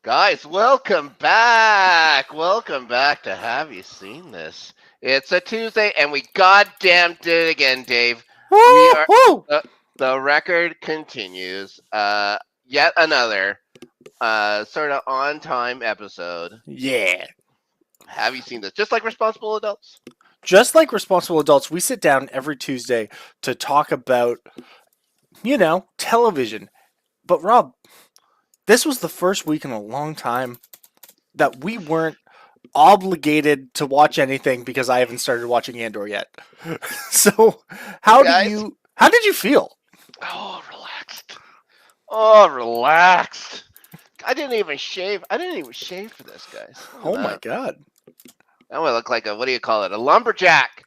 Guys, welcome back. Welcome back to Have You Seen This? It's a Tuesday and we goddamn did it again, Dave. We are Woo! the record continues. Yet another sort of on time episode. Yeah. Have you seen this? Just like responsible adults. Just like responsible adults, we sit down every Tuesday to talk about, television. But Rob, this was the first week in a long time that we weren't obligated to watch anything because I haven't started watching Andor yet. So, Guys. how did you feel? Oh, relaxed. Oh, relaxed. I didn't even shave. I didn't even shave for this, guys. Look at Oh my that. god. I want to look like a, what do you call it? A lumberjack.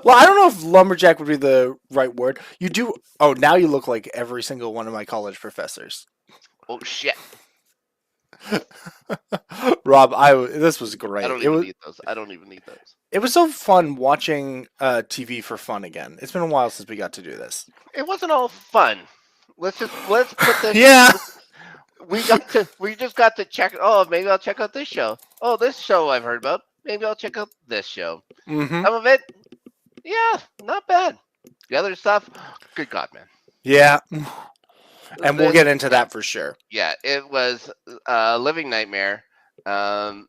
Well, I don't know if lumberjack would be the right word. You do. Oh, now you look like every single one of my college professors. Oh, shit. Rob, this was great. I don't even need those. I don't even need those. It was so fun watching TV for fun again. It's been a while since we got to do this. It wasn't all fun. Let's put this. Yeah. We just got to check. Oh, maybe I'll check out this show. Oh, this show I've heard about. Maybe I'll check out this show. Mm-hmm. Some of it, yeah, not bad. The other stuff, good God, man. Yeah. And we'll This- get into that for sure. Yeah, it was a living nightmare. But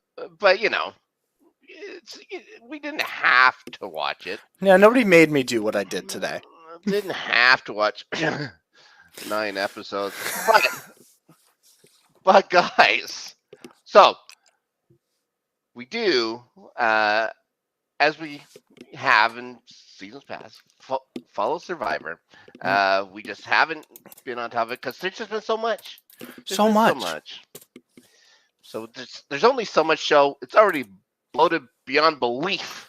we didn't have to watch it. Yeah, nobody made me do what I did today. Didn't have to watch 9 episodes. But guys, so we do, as we have in seasons past, follow Survivor. We just haven't been on top of it because there's just been so much. So much. So there's only so much show. It's already bloated beyond belief.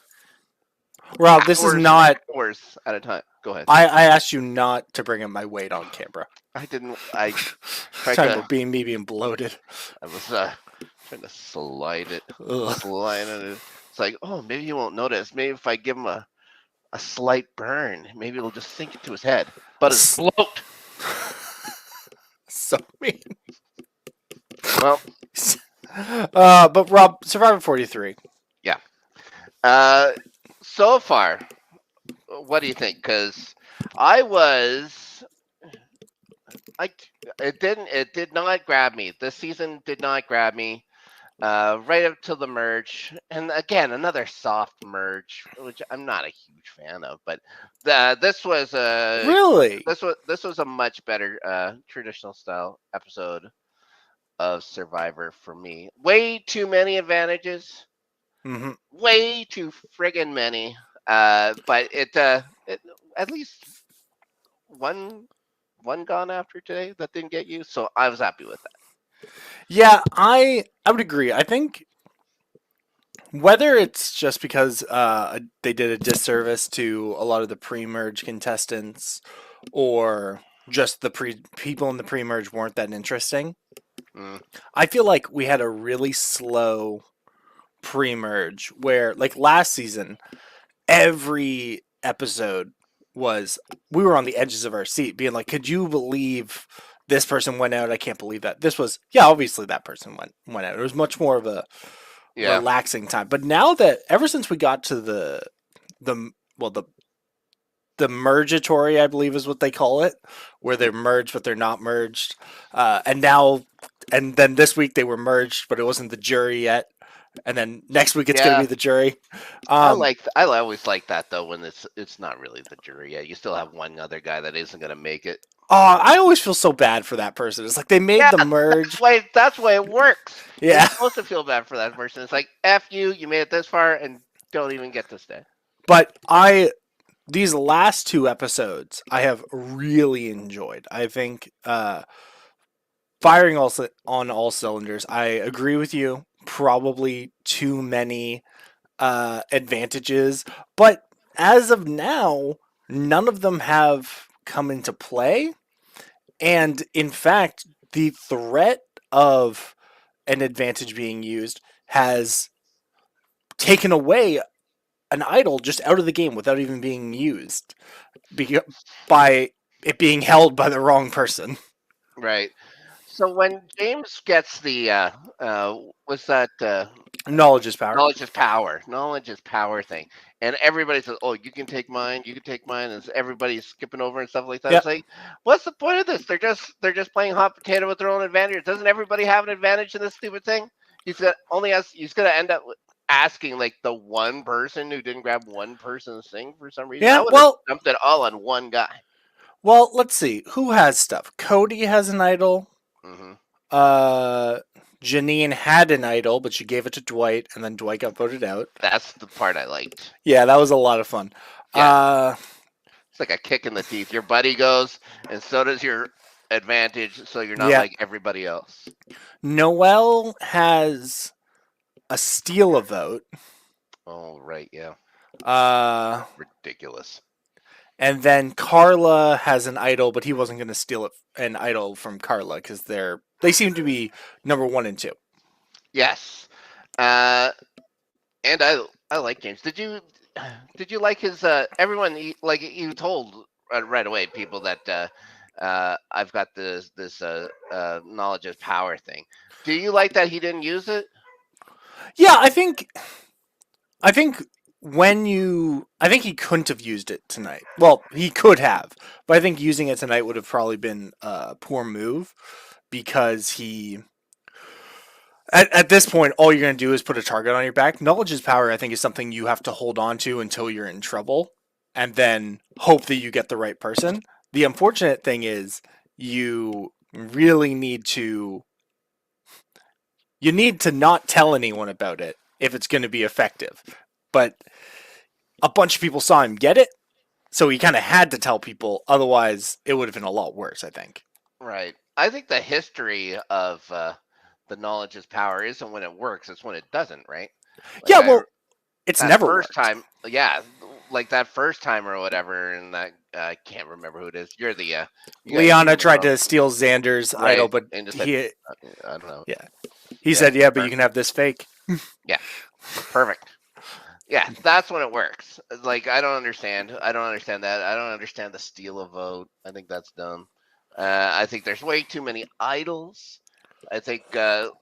Rob, this is not. Hours at a time. Go ahead. I asked you not to bring up my weight on camera. I didn't. I tried Talking to. about me being bloated. I was trying to slide it. Ugh. Slide it. It's like, oh, maybe he won't notice. Maybe if I give him a slight burn, maybe it'll just sink into his head. But it's bloat. So mean. Well, but Rob, Survivor 43. so far, what do you think? Because it did not grab me. This season did not grab me. Right up till the merge, and again another soft merge, which I'm not a huge fan of. But this was Really? this was a much better traditional style episode of Survivor for me. Way too many advantages. Mm-hmm. Way too friggin' many. But it at least one gone after today that didn't get you, so I was happy with that. Yeah, I would agree. I think whether it's just because they did a disservice to a lot of the pre-merge contestants, or just the people in the pre-merge weren't that interesting. Mm. I feel like we had a really slow pre-merge where, like last season, every episode we were on the edges of our seat, being like, "Could you believe this person went out? I can't believe that." This was, yeah, obviously that person went out. It was much more of a relaxing time. But now that ever since we got to the mergatory, I believe is what they call it, where they're merged but they're not merged, and then this week they were merged, but it wasn't the jury yet. And then next week it's going to be the jury. I always like that though, when it's not really the jury yet. You still have one other guy that isn't going to make it. I always feel so bad for that person. It's like they made the merge. That's why it works. Yeah. You're supposed to feel bad for that person. It's like, F you made it this far and don't even get to stay. But these last 2 episodes I have really enjoyed. I think firing on all cylinders. I agree with you. Probably too many advantages, but as of now, none of them have come into play. And in fact, the threat of an advantage being used has taken away an idol just out of the game without even being used by it being held by the wrong person. Right. So when James gets the what's that Knowledge is power. knowledge is power thing, and everybody says, "Oh, you can take mine," and everybody's skipping over and stuff like that. Yeah. It's like, what's the point of this? They're just playing hot potato with their own advantage. Doesn't everybody have an advantage in this stupid thing? He's gonna end up asking like the one person who didn't grab one person's thing for some reason. I Yeah. would have Well, dumped it all on one guy. let's see. Who has stuff? Cody has an idol. Hmm. Uh, Janine had an idol, but she gave it to Dwight, and then Dwight got voted out. That's the part I liked. Yeah, that was a lot of fun. Yeah. It's like a kick in the teeth. Your buddy goes, and so does your advantage, so you're not Yeah. like everybody else. Noelle has a steal a vote. Oh, right, yeah. Ridiculous. And then Carla has an idol, but he wasn't going to steal an idol from Carla because they seem to be number 1 and 2. Yes. And I like James. Did you like his everyone like you told right away people that I've got this knowledge is power thing. Do you like that he didn't use it? Yeah, I think I think he couldn't have used it tonight. Well, he could have, but I think using it tonight would have probably been a poor move because at this point, all you're going to do is put a target on your back. Knowledge is power, I think, is something you have to hold on to until you're in trouble and then hope that you get the right person. The unfortunate thing is you really need to not tell anyone about it if it's going to be effective. But a bunch of people saw him get it, so he kind of had to tell people. Otherwise, it would have been a lot worse, I think. Right. I think the history of the knowledge is power isn't when it works; it's when it doesn't. Right? Like Yeah, well, it's that never first worked. time. Yeah, like that first time or whatever, and that I can't remember who it is. You're the you guys Liana know. tried to steal Xander's Right, idol, but and just he I don't know. he Yeah, said, "Yeah, but or- you can have this fake." Perfect. Yeah, that's when it works. Like I don't understand. I don't understand that. I don't understand the steal a vote. I think that's dumb. I think there's way too many idols. I think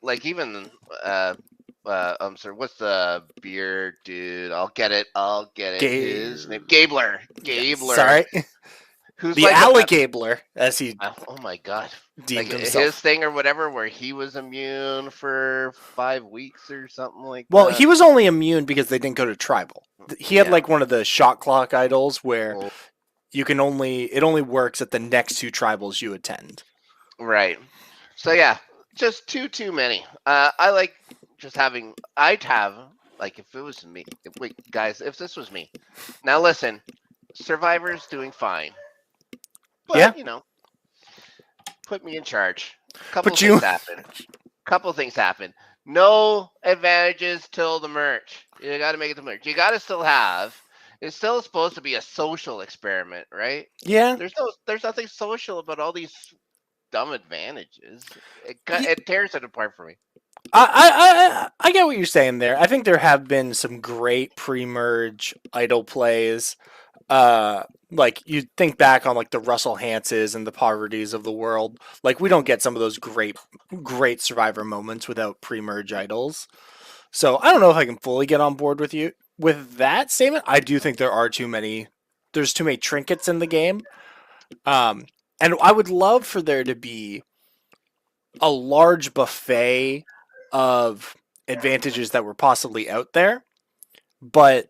like even I'm sorry, what's the beer dude? I'll get it. His name Gabler. Gabler. Sorry, Who's the like Alligabler, as he oh my god. deemed Like himself. his thing or whatever where he was immune for 5 weeks or something like Well, that. he was only immune because they didn't go to tribal. He had Yeah. like one of the shot clock idols where Well, it only works at the next 2 tribals you attend. right. So yeah, just too many. I like just having. I'd have like if it was me. Wait, guys, if this was me. Now listen, Survivor's doing fine. But Yeah. put me in charge. Put you- Couple things happen. No advantages till the merch. You got to make it the merch. You got to still have. It's still supposed to be a social experiment, right? Yeah, There's nothing social about all these dumb advantages. It tears it apart for me. I get what you're saying there. I think there have been some great pre-merge idol plays. Like you think back on like the Russell Hanses and the Poverties of the world. Like we don't get some of those great Survivor moments without pre-merge idols. So I don't know if I can fully get on board with you with that statement. I do think there are too many. There's too many trinkets in the game. And I would love for there to be a large buffet of advantages that were possibly out there, but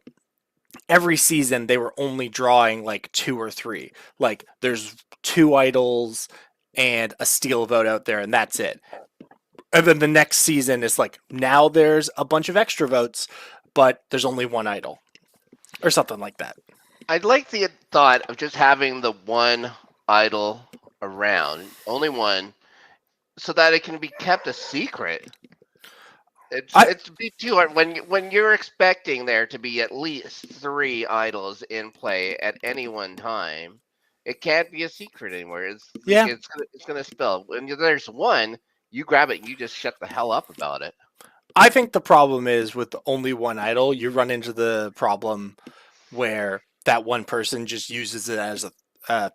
every season they were only drawing like 2 or 3. Like there's 2 idols and a steal vote out there, and that's it. And then the next season is like now there's a bunch of extra votes, but there's only 1 idol, or something like that. I'd like the thought of just having the one idol around, only one, so that it can be kept a secret. It's be too hard when you're expecting there to be at least 3 idols in play at any one time. It can't be a secret anymore. Yeah. It's gonna spill. When there's one, you grab it and you just shut the hell up about it. I think the problem is with only 1 idol, you run into the problem where that one person just uses it as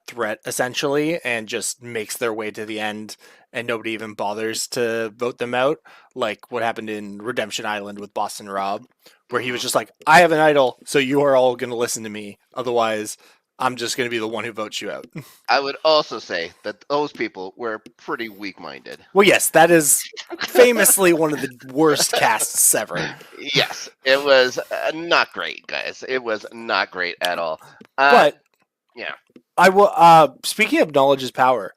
threat essentially, and just makes their way to the end, and nobody even bothers to vote them out. Like what happened in Redemption Island with Boston Rob, where he was just like, "I have an idol, so you are all going to listen to me. Otherwise, I'm just going to be the one who votes you out." I would also say that those people were pretty weak-minded. Well, yes, that is famously one of the worst casts ever. Yes, it was not great, guys. It was not great at all. But yeah, I will. Speaking of knowledge is power,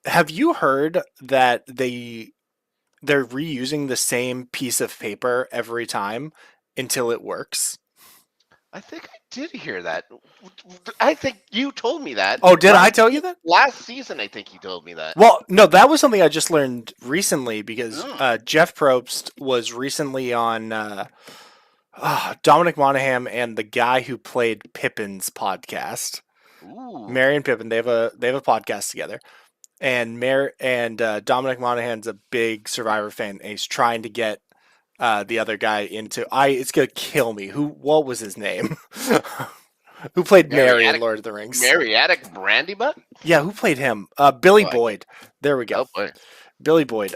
have you heard that they're reusing the same piece of paper every time until it works? I think I did hear that. I think you told me that. Oh, did I tell you that? Last season, I think you told me that. Well, no, that was something I just learned recently because Oh. Jeff Probst was recently on Dominic Monaghan and the guy who played Pippin's podcast, Ooh. Mary and Pippin. They have a podcast together, and Dominic Monaghan's a big Survivor fan. And he's trying to get the other guy into. It's gonna kill me. What was his name? Who played Mary in Lord of the Rings? Mariatic Brandybutt? Yeah, who played him? Billy Boyd. There we go. Oh boy. Billy Boyd.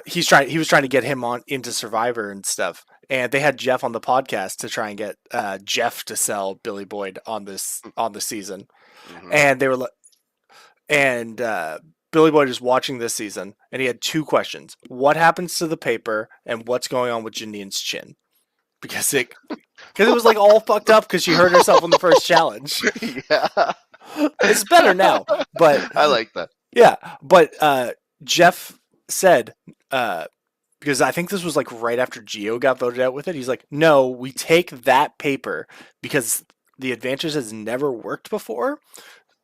He was trying to get him on into Survivor and stuff. And they had Jeff on the podcast to try and get Jeff to sell Billy Boyd on the season. Mhm. And they were Billy Boyd is watching this season, and he had two questions: what happens to the paper, and what's going on with Janine's chin? Because it was like all fucked up because she hurt herself on the first challenge. Yeah. It's better now, but I like that. yeah. But Jeff said, because I think this was like right after Gio got voted out with it, he's like, no, we take that paper because the Advantage has never worked before.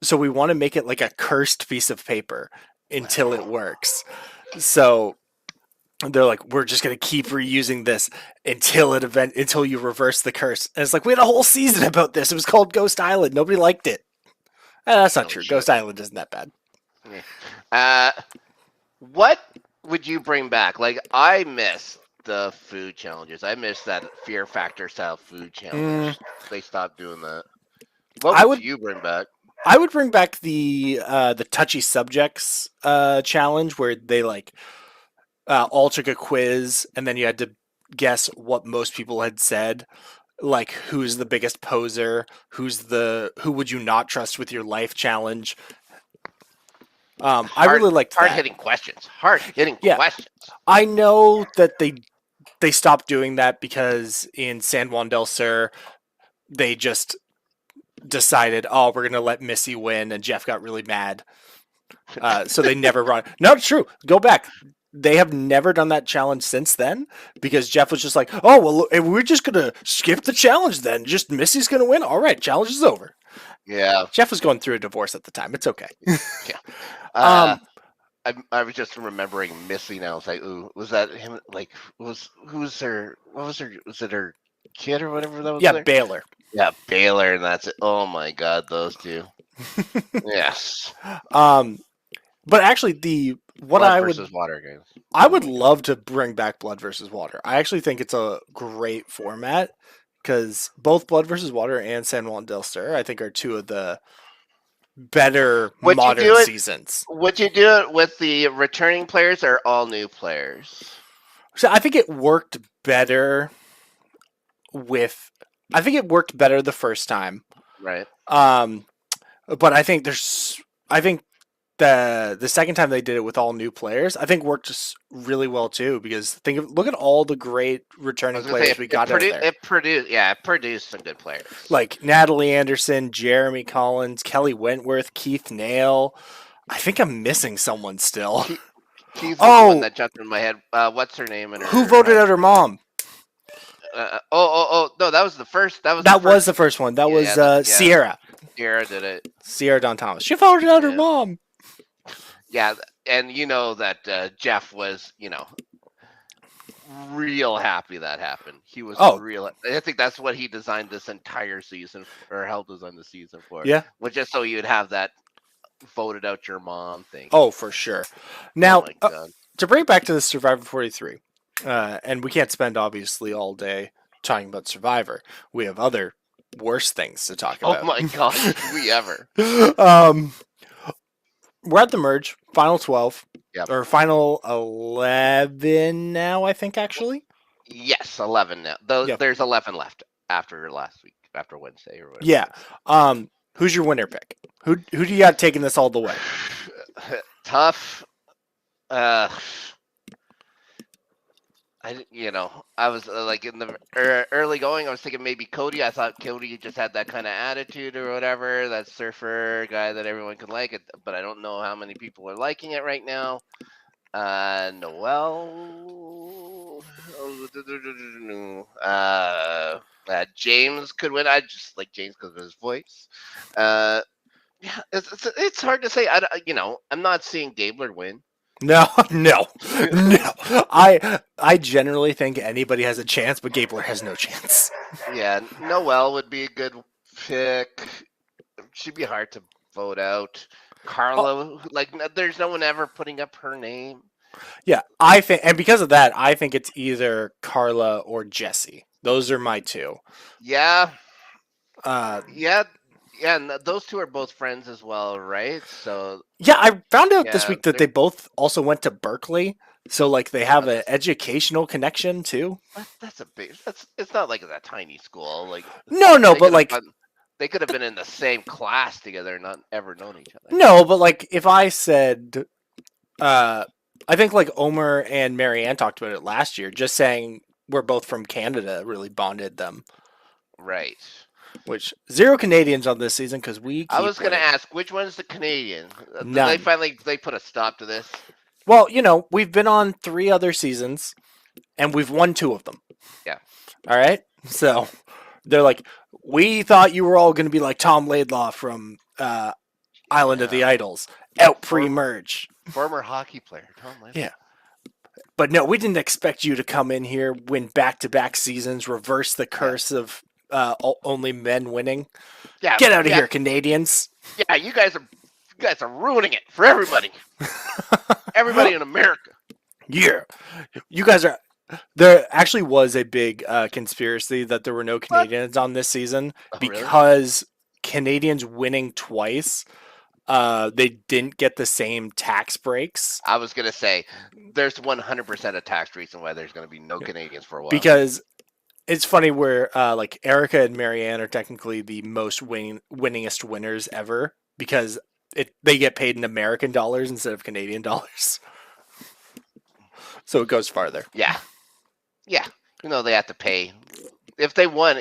So we want to make it like a cursed piece of paper until it works. So they're like, we're just gonna keep reusing this until you reverse the curse. And it's like, we had a whole season about this. It was called Ghost Island. Nobody liked it. That's not true. Shit. Ghost Island isn't that bad. What would you bring back? Like, I miss the food challenges. I miss that Fear Factor style food challenge. They stopped doing that. What would you bring back? I would bring back the touchy subjects challenge where they like all took a quiz and then you had to guess what most people had said, like who's the biggest poser, who would you not trust with your life challenge. I really liked hard hitting questions. Questions. I know that they stopped doing that because in San Juan del Sur they just decided, oh, we're gonna let Missy win, and Jeff got really mad. So they never run. No, it's true. Go back. They have never done that challenge since then because Jeff was just like, oh, well, we're just going to skip the challenge then. Just Missy's going to win. All right, challenge is over. Yeah. Jeff was going through a divorce at the time. It's okay. Yeah. I was just remembering Missy now. It's like, ooh, was that him? Like, was it her kid or whatever that was? Yeah, there? Baylor. Yeah, Baylor, and that's it. Oh my God, those two. Yes. But actually, Blood versus Water games. I would love to bring back Blood versus Water. I actually think it's a great format because both Blood versus Water and San Juan del Sur, I think, are two of the better modern seasons. Would you do it with the returning players or all new players? So I think it worked better the first time. Right. But I think the second time they did it with all new players, I think worked just really well too. Because look at all the great returning players we got out there. It produced some good players like Natalie Anderson, Jeremy Collins, Kelly Wentworth, Keith Nail. I think I'm missing someone still. Keith was the one that jumped in my head. What's her name? Who voted out her mom? No, that was the first. That was the first one. That was Sierra. Sierra did it. Sierra Dawn Thomas. She voted out her mom. Yeah, and you know that Jeff was, real happy that happened. He was real. I think that's what he designed this entire season, or helped design the season for. Yeah. Was just so you'd have that voted out your mom thing. Oh, for sure. Now, to bring it back to the Survivor 43, and we can't spend obviously all day talking about Survivor. We have other worse things to talk Oh about. my gosh, did we ever? We're at the merge, final 12, Yep. or final 11 now, I think, actually. Yes, 11 now. Yep. There's 11 left after last week, after Wednesday or whatever. Yeah. Who's your winner pick? Who do you got taking this all the way? Tough. I was like in the early going, I was thinking maybe Cody. I thought Cody just had that kind of attitude or whatever, that surfer guy that everyone could like it, but I don't know how many people are liking it right now. Noel. James could win. I just like James because of his voice. Yeah, it's hard to say. I'm not seeing Gabler win. No. I generally think anybody has a chance, but Gabler has no chance. Yeah, Noel would be a good pick. She'd be hard to vote out. Carla, there's no one ever putting up her name. Yeah, I think, and because of that, I think it's either Carla or Jesse. Those are my two. Yeah. Yeah, and those two are both friends as well, right? So yeah, I found out this yeah, week that they both also went to Berkeley, so like they have an educational connection too. That's a big. It's not like it's a tiny school. Like No, but like they could have been in the same class together, and not ever known each other. No, but like if I said, I think like Omer and Marianne talked about it last year, just saying we're both from Canada really bonded them. Right. Which 0 Canadians on this season because we. I was going to ask which one's the Canadian. None. They put a stop to this. Well, we've been on 3 other seasons, and we've won 2 of them. Yeah. All right. So they're like, we thought you were all going to be like Tom Laidlaw from Island of the Idols, out pre-merge. Former hockey player, Tom Laidlaw. Yeah. But no, we didn't expect you to come in here, win back-to-back seasons, reverse the curse of only men winning. Yeah, get out of here, Canadians. Yeah, you guys are ruining it for everybody. Everybody in America. Yeah, you guys are. There actually was a big conspiracy that there were no Canadians on this season because Canadians winning twice. They didn't get the same tax breaks. I was gonna say there's 100% a tax reason why there's gonna be no Canadians for a while. Because it's funny where like Erica and Marianne are technically the most winningest winners ever because they get paid in American dollars instead of Canadian dollars. So it goes farther. Yeah. They have to pay. If they won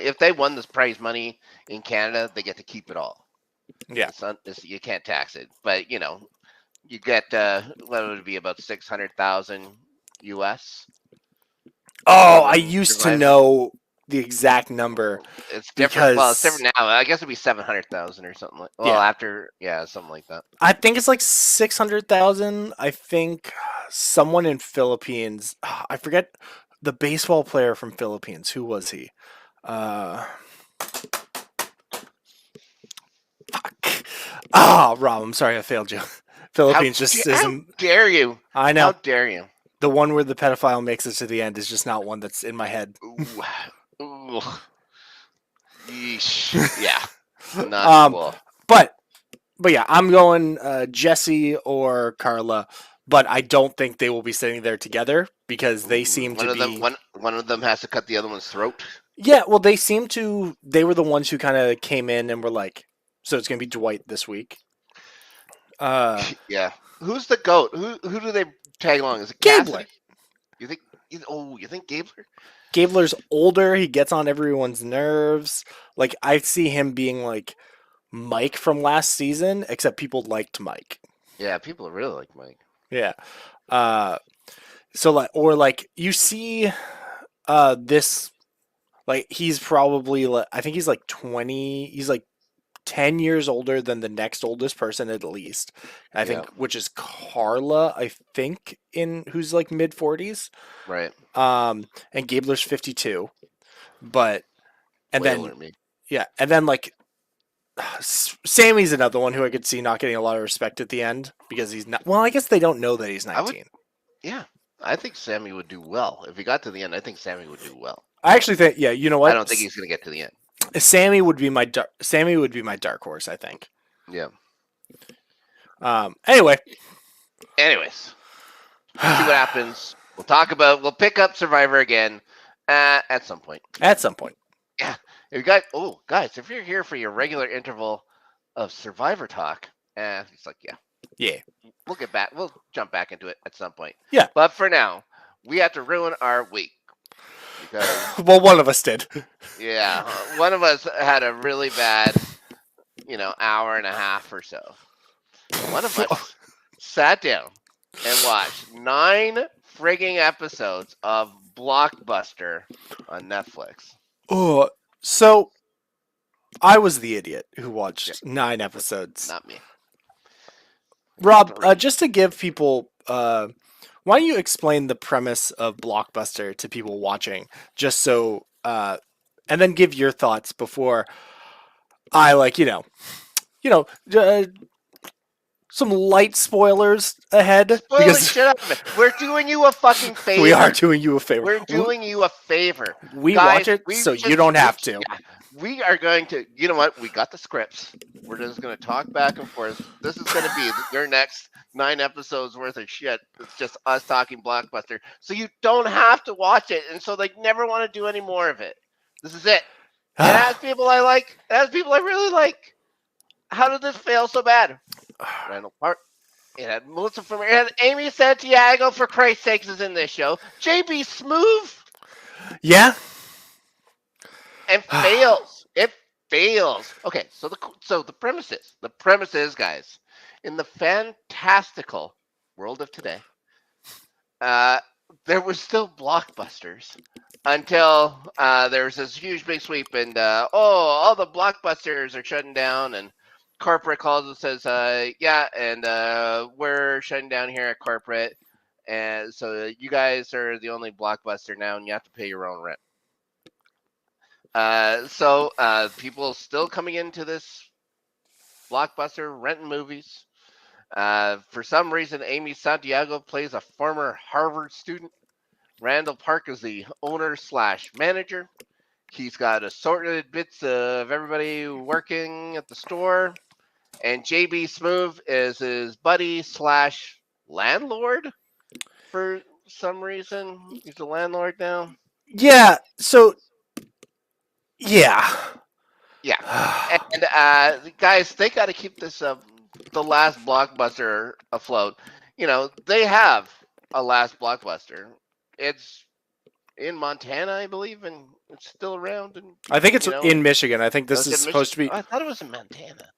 this prize money in Canada, they get to keep it all. Yeah. You can't tax it, but you get what would it be, about 600,000 US. Oh, I used to know the exact number. It's different. Well, it's different now. I guess it'd be 700,000 or something like. Well, something like that. I think it's like 600,000. I think someone in Philippines. I forget the baseball player from Philippines. Who was he? Fuck. Rob, I'm sorry I failed you. Philippines How dare you? I know. How dare you? The one where the pedophile makes it to the end is just not one that's in my head. Ooh. Yeesh. Yeah. Not cool. But yeah, I'm going Jesse or Carla, but I don't think they will be sitting there together because they seem to be. One of them has to cut the other one's throat. Yeah, well, they seem to. They were the ones who kind of came in and were like, "So it's going to be Dwight this week." Yeah. Who's the GOAT? Who do they tag along? Is it Gabler? You think Gabler? Gabler's older. He gets on everyone's nerves. Like I see him being like Mike from last season, except people liked Mike. Yeah, people really like Mike. Yeah. So like you see this, like he's probably I think he's like 20. He's like 10 years older than the next oldest person at least. I think, which is Carla, I think, who's like mid 40s. Right. And Gabler's 52. And then like Sammy's another one who I could see not getting a lot of respect at the end because he's not. Well, I guess they don't know that he's 19. I think Sammy would do well if he got to the end. I think Sammy would do well. I actually think, you know what? I don't think he's going to get to the end. Sammy would be my dark horse, I think. Yeah. Anyway. Anyways, see what happens. We'll pick up Survivor again at some point. At some point. Yeah. Guys, if you're here for your regular interval of Survivor talk, it's like, yeah, we'll get back. We'll jump back into it at some point. Yeah. But for now, we have to ruin our week because well, one of us did. Yeah, one of us had a really bad, hour and a half or so. One of us sat down and watched 9 frigging episodes of Blockbuster on Netflix. Oh, so I was the idiot who watched 9 episodes. Not me. Rob, just to give people, why don't you explain the premise of Blockbuster to people watching, just so, and then give your thoughts before I some light spoilers ahead. Shut up. We're doing you a fucking favor. We are doing you a favor. We're doing you a favor. We Guys, watch it so you don't have to. Yeah, we are going to, you know what? We got the scripts. We're just going to talk back and forth. This is going to be your next 9 episodes worth of shit. It's just us talking Blockbuster. So you don't have to watch it. And so they never want to do any more of it. This is it. It has people I like. It has people I really like. How did this fail so bad? Randall Park. It had Melissa from. It had Amy Santiago, for Christ's sakes, is in this show. JB Smoove. Yeah. And fails. It fails. Okay, so the premise is, guys, in the fantastical world of today, there was still Blockbusters until there was this huge big sweep, and all the Blockbusters are shutting down, and corporate calls and says, we're shutting down here at corporate, and so you guys are the only Blockbuster now, and you have to pay your own rent. So people still coming into this Blockbuster renting movies. For some reason, Amy Santiago plays a former Harvard student. Randall Park is the owner/manager. He's got assorted bits of everybody working at the store. And JB Smoove is his buddy/landlord for some reason. He's the landlord now. Yeah, so... Yeah. And guys, they got to keep this the last Blockbuster afloat. They have a last Blockbuster. It's in Montana, I believe, and it's still around. And I think it's in Michigan. I think this is supposed to be. I thought it was in Montana.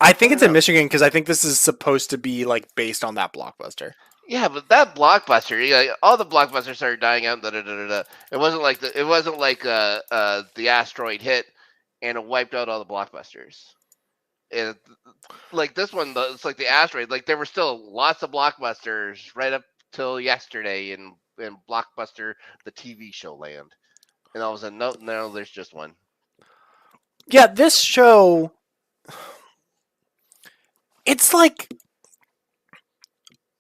I think it's in Michigan because I think this is supposed to be based on that Blockbuster. Yeah, but that Blockbuster, all the Blockbusters started dying out. It wasn't like the asteroid hit and it wiped out all the Blockbusters. Like this one, it's like the asteroid. Like there were still lots of Blockbusters right up till yesterday in Blockbuster, the TV show land, and all of a sudden, no, there's just one. Yeah, this show, it's like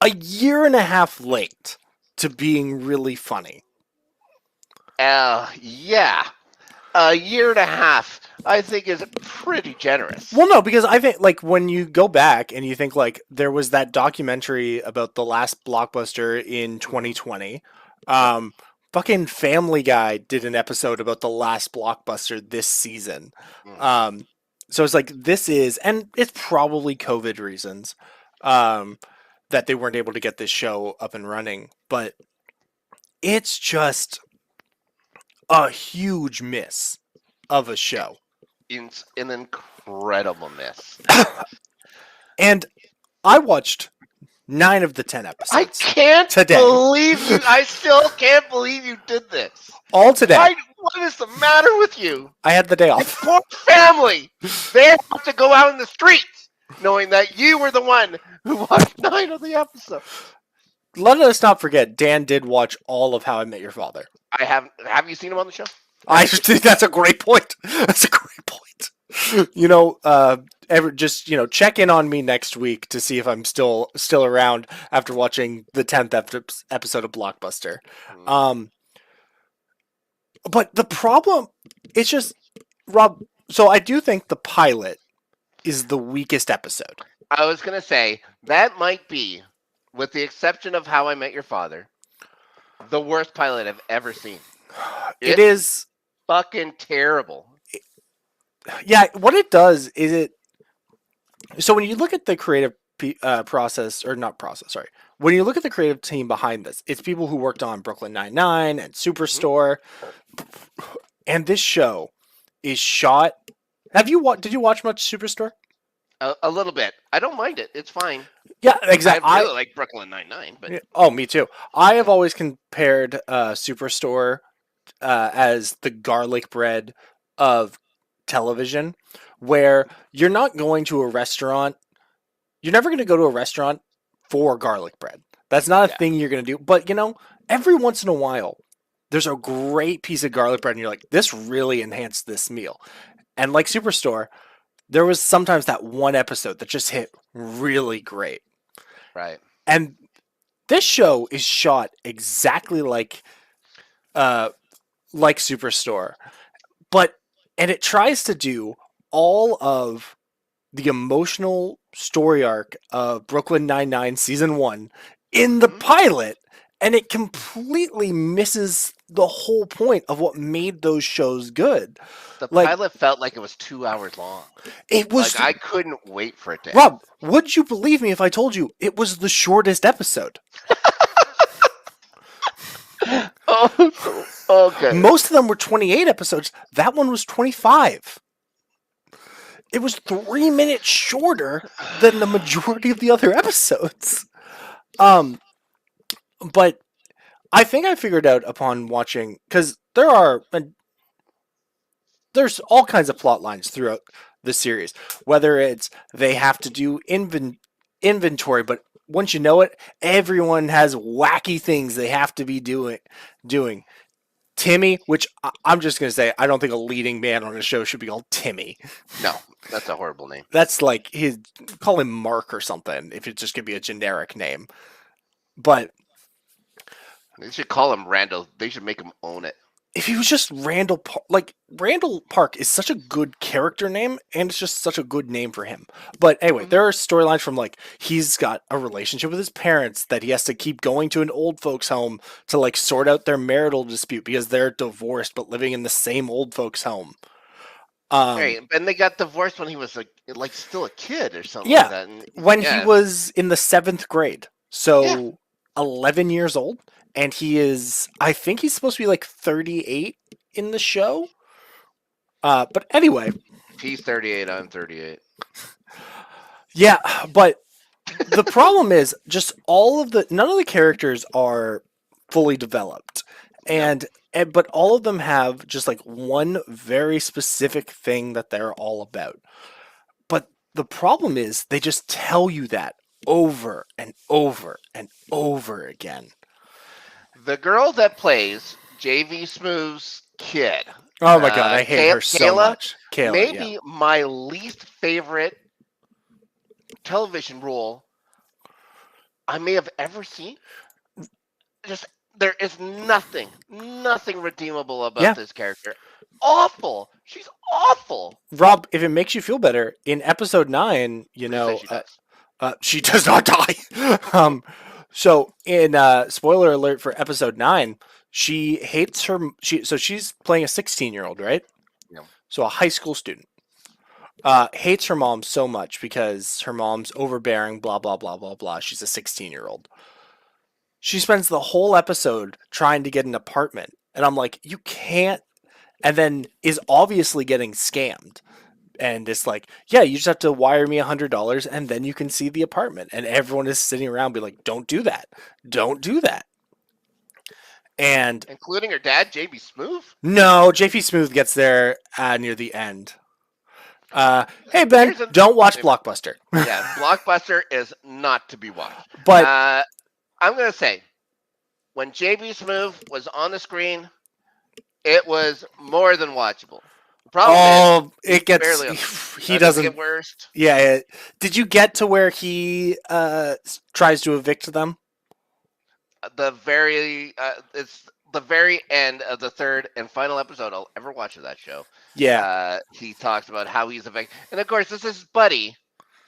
a year and a half late to being really funny. Yeah. A year and a half, I think, is pretty generous. Well, no, because I think, when you go back and you think, there was that documentary about the last Blockbuster in 2020. Fucking Family Guy did an episode about the last Blockbuster this season. So it's this is, and it's probably COVID reasons, that they weren't able to get this show up and running, but it's just a huge miss of a show. It's an incredible miss. And I watched 9 of the 10 episodes. I can't believe you. I still can't believe you did this. All today. What is the matter with you? I had the day off. Poor family. They have to go out in the streets knowing that you were the one who watched 9 of the episodes. Let us not forget, Dan did watch all of How I Met Your Father. I haven't. Have you seen him on the show? I think that's a great point. That's a great point. Check in on me next week to see if I'm still around after watching the 10th episode of Blockbuster. But the problem, it's just, Rob, So I do think the pilot is the weakest episode. I was gonna say that might be, with the exception of How I Met Your Father, the worst pilot I've ever seen. It It's is, fucking terrible. yeah. What it does is it. So when you look at the creative process, or not process, sorry, when you look at the creative team behind this, it's people who worked on Brooklyn Nine-Nine and Mhm. Superstore, and this show is shot. Did you watch much Superstore? A little bit. I don't mind it. It's fine. Yeah, I exactly. really like Brooklyn Nine-Nine, but Oh, me too. I have always compared Superstore as the garlic bread of television, where you're not going to a restaurant. You're never going to go to a restaurant for garlic bread. That's not a yeah, thing you're going to do. But, every once in a while, there's a great piece of garlic bread, and you're like, this really enhanced this meal. And like Superstore, there was sometimes that one episode that just hit really great. right. And this show is shot exactly uh like Superstore, but and it tries to do all of the emotional story arc of Brooklyn Nine-Nine season 1 in the Hmm. pilot, and it completely misses the whole point of what made those shows good. The Like, pilot felt like it was 2 hours long. it Like was I couldn't wait for it to end. Rob, would you believe me if I told you it was the shortest episode? Oh, okay. Most of them were 28 episodes. That one was 25. It was 3 minutes shorter than the majority of the other episodes. Um, but I think I figured out upon watching, because there's all kinds of plot lines throughout the series. Whether it's they have to do inventory, but once you know it, everyone has wacky things they have to be doing. Timmy, which I'm just gonna say, I don't think a leading man on a show should be called Timmy. No, that's a horrible name. That's like call him Mark or something if it's just gonna be a generic name. But They should call him Randall. They should make him own it. if he was just Randall Park, like Randall Park is such a good character name, and it's just such a good name for him. But anyway, Mhm. there are storylines from like he's got a relationship with his parents that he has to keep going to an old folks home to like sort out their marital dispute because they're divorced but living in the same old folks home. Right, and they got divorced when he was like still a kid or something like Yeah, that. And when he yeah, was in the 7th grade, yeah, so 11 years old, and I think he's supposed to be like 38 in the show. But anyway, he's 38. I'm 38. yeah, but the problem is just none of the characters are fully developed, No, and but all of them have just like one very specific thing that they're all about. But the problem is they just tell you that over and over and over again. the girl that plays JV Smooth's kid, Oh my god, I hate her so Kayla, much. Kayla, yeah. maybe my least favorite television role I may have ever seen. Just there is nothing redeemable about Yeah. this character. Awful. She's awful. Rob, if it makes you feel better, in episode 9, Say she does. she does not die. So in spoiler alert for episode 9, she hates her. She's playing a 16-year-old, right? Yeah. So a high school student. Hates her mom so much because her mom's overbearing. Blah blah blah blah blah. She's a 16-year-old. She spends the whole episode trying to get an apartment, and I'm like, you can't. And then is obviously getting scammed and it's like, yeah, you just have to wire me $100 and then you can see the apartment. And everyone is sitting around, be like, don't do that, don't do that. And Including her dad, JB Smooth. no, JP Smooth gets there near the end. Hey Ben, Here's a- don't watch Blockbuster. Yeah, Blockbuster is not to be watched. But I'm gonna say, when JB Smooth was on the screen, it was more than watchable. The problem is, it gets barely. he does it doesn't. get worse. Yeah, did you get to where he tries to evict them? The very it's the very end of the third and final episode I'll ever watch of that show. Yeah. He talks about how he's evicted, and of course, this is his buddy.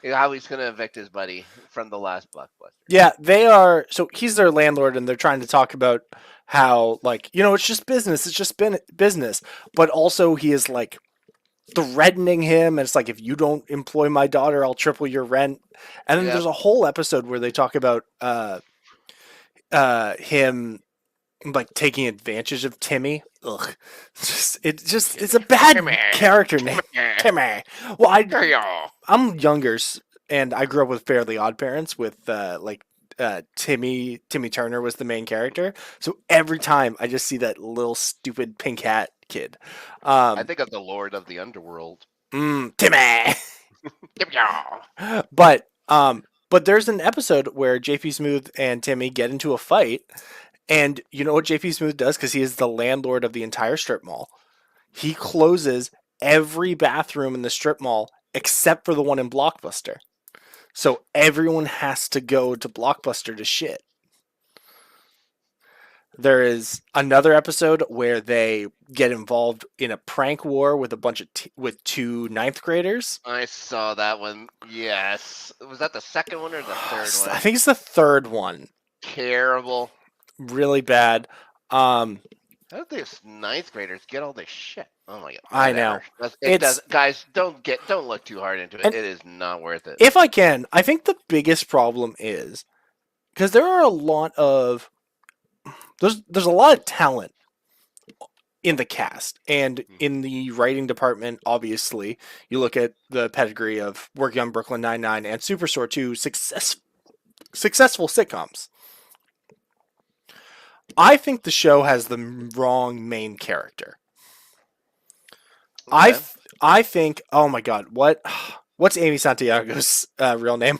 How he's going to evict his buddy from the last blockbuster. Yeah, they are. So he's their landlord, and they're trying to talk about how, like, it's just business. It's just been business. But also, he is like threatening him, and it's like, if you don't employ my daughter, I'll triple your rent. And then there's a whole episode where they talk about him like taking advantage of Timmy. Ugh, it's a bad character name. Timmy. Well, I'm younger, and I grew up with Fairly Odd Parents with Timmy Turner was the main character. So every time I just see that little stupid pink hat kid. I think of the Lord of the Underworld. Timmy. But there's an episode where JP Smooth and Timmy get into a fight, and you know what JP Smooth does, because he is the landlord of the entire strip mall. He closes every bathroom in the strip mall except for the one in Blockbuster. So everyone has to go to Blockbuster to shit. There is another episode where they get involved in a prank war with a bunch of with two ninth graders. I saw that one. Yes. Was that the second one or the third one? I think it's the third one. Terrible. Really bad. How did these ninth graders get all this shit? Oh my god! I know. Guys, don't look too hard into it. It is not worth it. If I can, I think the biggest problem is because there are a lot of there's a lot of talent in the cast and in the writing department. Obviously, you look at the pedigree of working on Brooklyn Nine-Nine and Superstore, two successful sitcoms. I think the show has the wrong main character. Okay. I think. Oh my god! What's Amy Santiago's real name?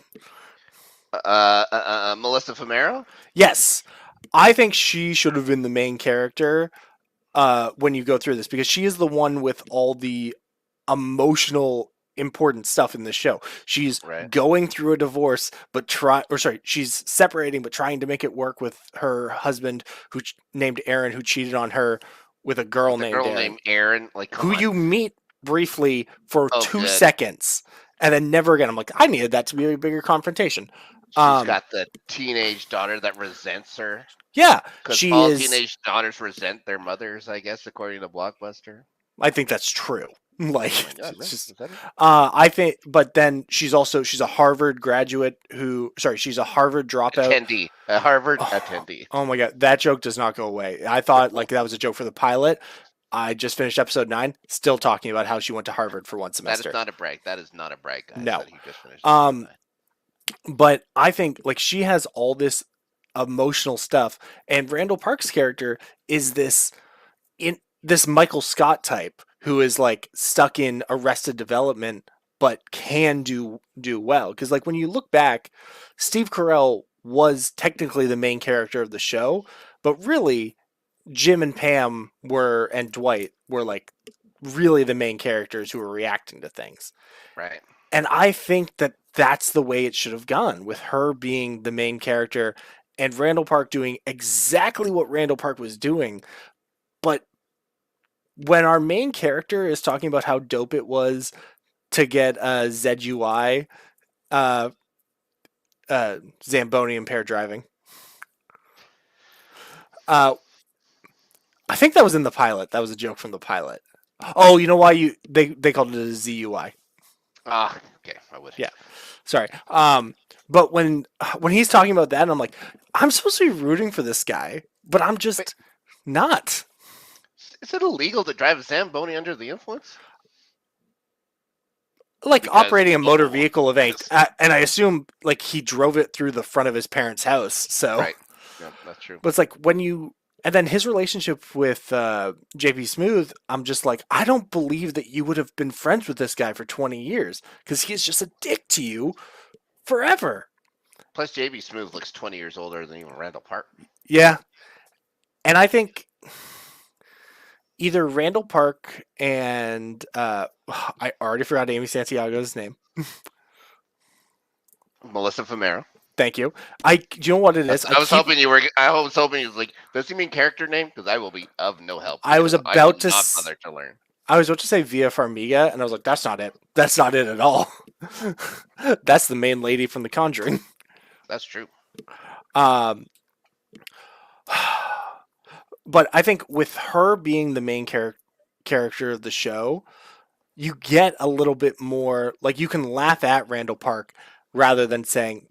Melissa Fumero? Yes, I think she should have been the main character when you go through this, because she is the one with all the emotional, important stuff in the show. She's going through a divorce, but she's separating, but trying to make it work with her husband, who named Aaron, who cheated on her with a girl named Aaron, who you meet briefly for 2 seconds and then never again. I'm like, I needed that to be a bigger confrontation. She's got the teenage daughter that resents her. Yeah, because all teenage daughters resent their mothers, I guess, according to Blockbuster. I think that's true. Like, I think, but then she's a Harvard graduate she's a Harvard dropout. A Harvard attendee. Oh my god, that joke does not go away. I thought like that was a joke for the pilot. I just finished episode 9, still talking about how she went to Harvard for one semester. That is not a brag. That is not a brag, guys. No. That he just finished but I think like she has all this emotional stuff, and Randall Park's character is this Michael Scott type who is like stuck in Arrested Development but can do well, because like when you look back, Steve Carell was technically the main character of the show, but really Jim and Pam and Dwight were like really the main characters who were reacting to things. Right. And I think that that's the way it should have gone, with her being the main character and Randall Park doing exactly what Randall Park was doing. But when our main character is talking about how dope it was to get a ZUI, Zamboni impaired driving. I think that was in the pilot. That was a joke from the pilot. Oh, you know why they called it a ZUI? Okay, I would. Yeah, sorry. But when he's talking about that, I'm like, I'm supposed to be rooting for this guy, but I'm just not. Is it illegal to drive a Zamboni under the influence? Like because operating a motor vehicle of and I assume like he drove it through the front of his parents' house. So right, yeah, that's true. But it's like and then his relationship with JP Smooth, I'm just like, I don't believe that you would have been friends with this guy for 20 years, because he's just a dick to you forever. Plus, JP Smooth looks 20 years older than even Randall Park. Yeah. And I think either Randall Park and I already forgot Amy Santiago's name. Melissa Fumero. Thank you. Do you know what it is? I was hoping you were. I was hoping you was like, does he mean character name? Because I will be of no help. I was I will about to. not bother to learn. I was about to say Via Farmiga, and I was like, that's not it. That's not it at all. That's the main lady from The Conjuring. That's true. Um, but I think with her being the main character of the show, you get a little bit more, like, you can laugh at Randall Park rather than saying,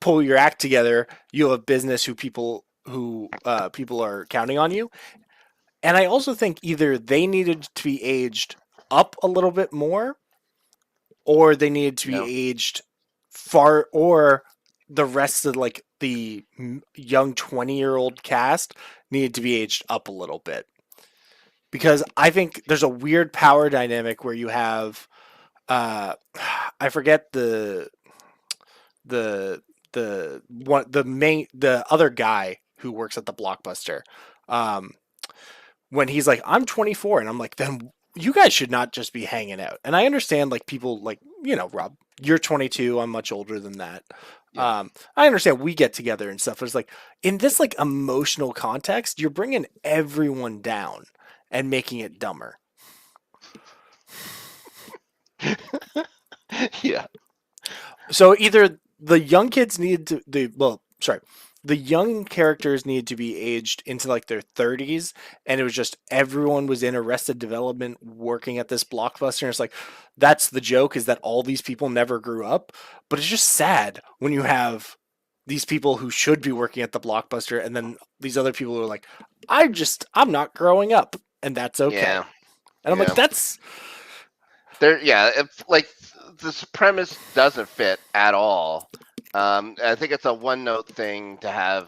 pull your act together. You have business people are counting on you. And I also think either they needed to be aged up a little bit more, or they needed to be aged far, or the rest of like the young 20-year-old cast needed to be aged up a little bit. Because I think there's a weird power dynamic where you have I forget the other guy who works at the Blockbuster. When he's like, I'm 24, and I'm like, then you guys should not just be hanging out. And I understand, like, people like, Rob, you're 22, I'm much older than that. Yeah. I understand we get together and stuff. But it's like, in this like emotional context, you're bringing everyone down and making it dumber. Yeah. So either the young kids needed to the young characters needed to be aged into like their 30s, and it was just everyone was in Arrested Development working at this Blockbuster, and it's like, that's the joke, is that all these people never grew up. But it's just sad when you have these people who should be working at the Blockbuster, and then these other people who are like, I'm not growing up, and that's okay. Yeah. And I'm like, that's there. Yeah, if like this premise doesn't fit at all. I think it's a one-note thing to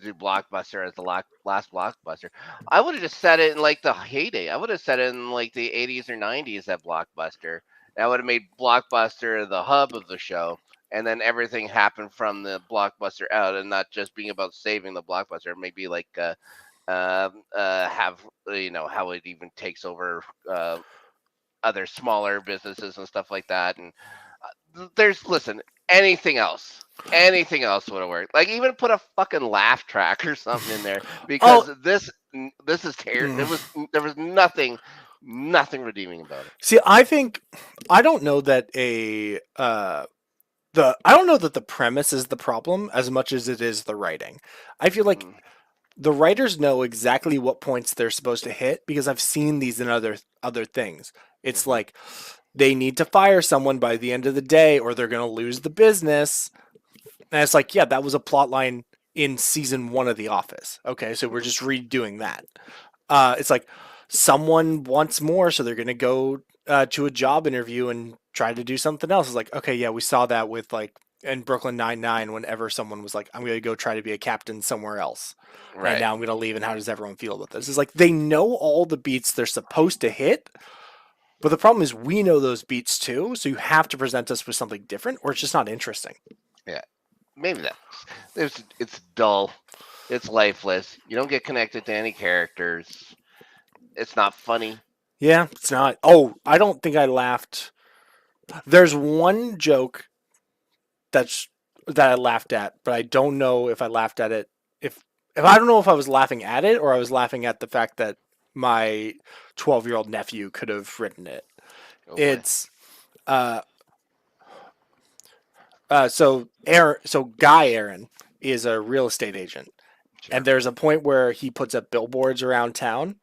do Blockbuster as the last Blockbuster. I would have just set it in like the heyday. I would have set it in like the 80s or 90s at Blockbuster. And I would have made Blockbuster the hub of the show, and then everything happened from the Blockbuster out, and not just being about saving the Blockbuster. Maybe like have how it even takes over other smaller businesses and stuff like that. And anything else would have worked. Like, even put a fucking laugh track or something in there, because this is terrible. There was nothing redeeming about it. See, I don't know that the premise is the problem as much as it is the writing. I feel like the writers know exactly what points they're supposed to hit, because I've seen these in other things. It's like, they need to fire someone by the end of the day or they're going to lose the business. And it's like, yeah, that was a plot line in season 1 of The Office. Okay, so we're just redoing that. It's like, someone wants more, so they're going to go to a job interview and try to do something else. It's like, okay, yeah, we saw that with like in Brooklyn Nine-Nine, whenever someone was like, I'm going to go try to be a captain somewhere else. Right. And now I'm going to leave, and how does everyone feel about this? It's like, they know all the beats they're supposed to hit, but the problem is we know those beats too, so you have to present us with something different, or it's just not interesting. Yeah, maybe it's dull, it's lifeless. You don't get connected to any characters. It's not funny. Yeah, it's not. Oh, I don't think I laughed. There's one joke that I laughed at, but I don't know if I laughed at it. If I don't know if I was laughing at it or I was laughing at the fact that my 12-year-old nephew could have written it. It's so Guy Aaron is a real estate agent. Sure. And there's a point where he puts up billboards around town,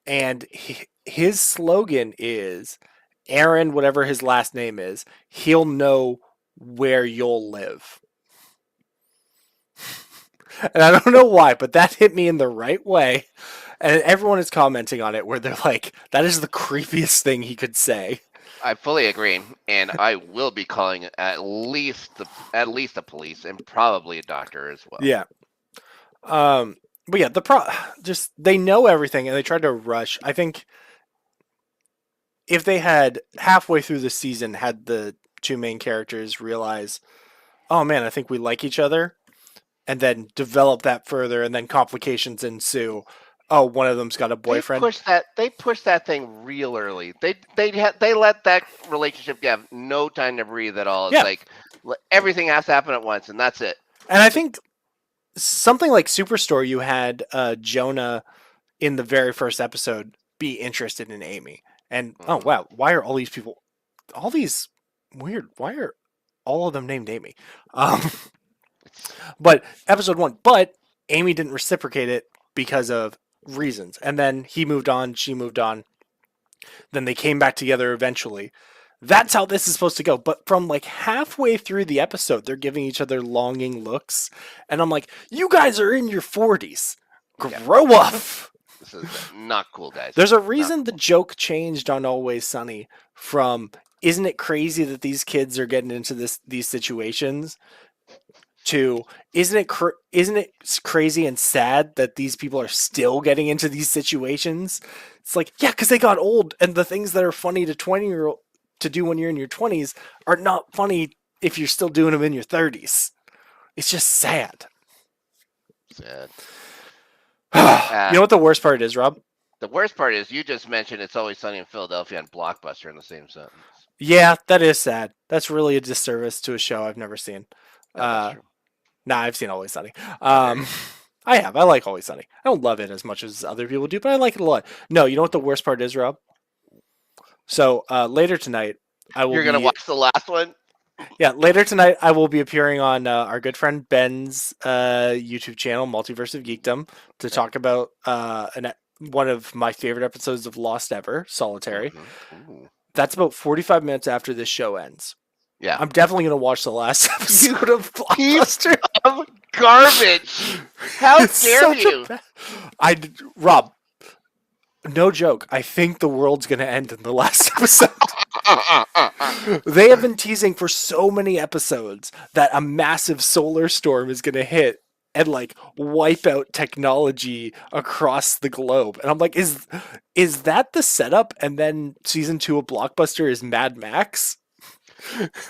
and his slogan is, Aaron, whatever his last name is, he'll know where you'll live. And I don't know why, but that hit me in the right way. And everyone is commenting on it, where they're like, that is the creepiest thing he could say. I fully agree, and I will be calling at least the police, and probably a doctor as well. Yeah. But yeah, just they know everything, and they tried to rush. I think if they had halfway through the season had the two main characters realize, oh man, I think we like each other, and then develop that further, and then complications ensue. Oh, one of them's got a boyfriend. They pushed that thing real early. They let that relationship have no time to breathe at all. It's Everything has to happen at once, and that's it. And I think something like Superstore, you had Jonah in the very first episode be interested in Amy. And oh wow, why are all these people, all these weird? Why are all of them named Amy? But episode 1, but Amy didn't reciprocate it because of reasons. And then he moved on, she moved on. Then they came back together eventually. That's how this is supposed to go. But from like halfway through the episode, they're giving each other longing looks. And I'm like, you guys are in your 40s. Grow up. This is not cool, guys. There's a reason the joke changed on Always Sunny from isn't it crazy that these kids are getting into these situations to isn't it crazy and sad that these people are still getting into these situations? It's like, yeah, because they got old, and the things that are funny to 20-year-old to do when you're in your 20s are not funny if you're still doing them in your 30s. It's just sad. Sad. You know what the worst part is, Rob? The worst part is you just mentioned It's Always Sunny in Philadelphia and Blockbuster in the same sentence. Yeah, that is sad. That's really a disservice to a show I've never seen. Nah, I've seen Always Sunny. I have. I like Always Sunny. I don't love it as much as other people do, but I like it a lot. No, you know what the worst part is, Rob? So later tonight, I will. You're gonna watch the last one. Yeah, later tonight I will be appearing on our good friend Ben's YouTube channel, Multiverse of Geekdom, to talk about one of my favorite episodes of Lost ever, Solitary. Mm-hmm. That's about 45 minutes after this show ends. Yeah, I'm definitely gonna watch the last episode of Blockbuster. Of garbage. How dare you? Rob, no joke. I think the world's gonna end in the last episode. They have been teasing for so many episodes that a massive solar storm is gonna hit and like wipe out technology across the globe. And I'm like, is that the setup? And then season 2 of Blockbuster is Mad Max?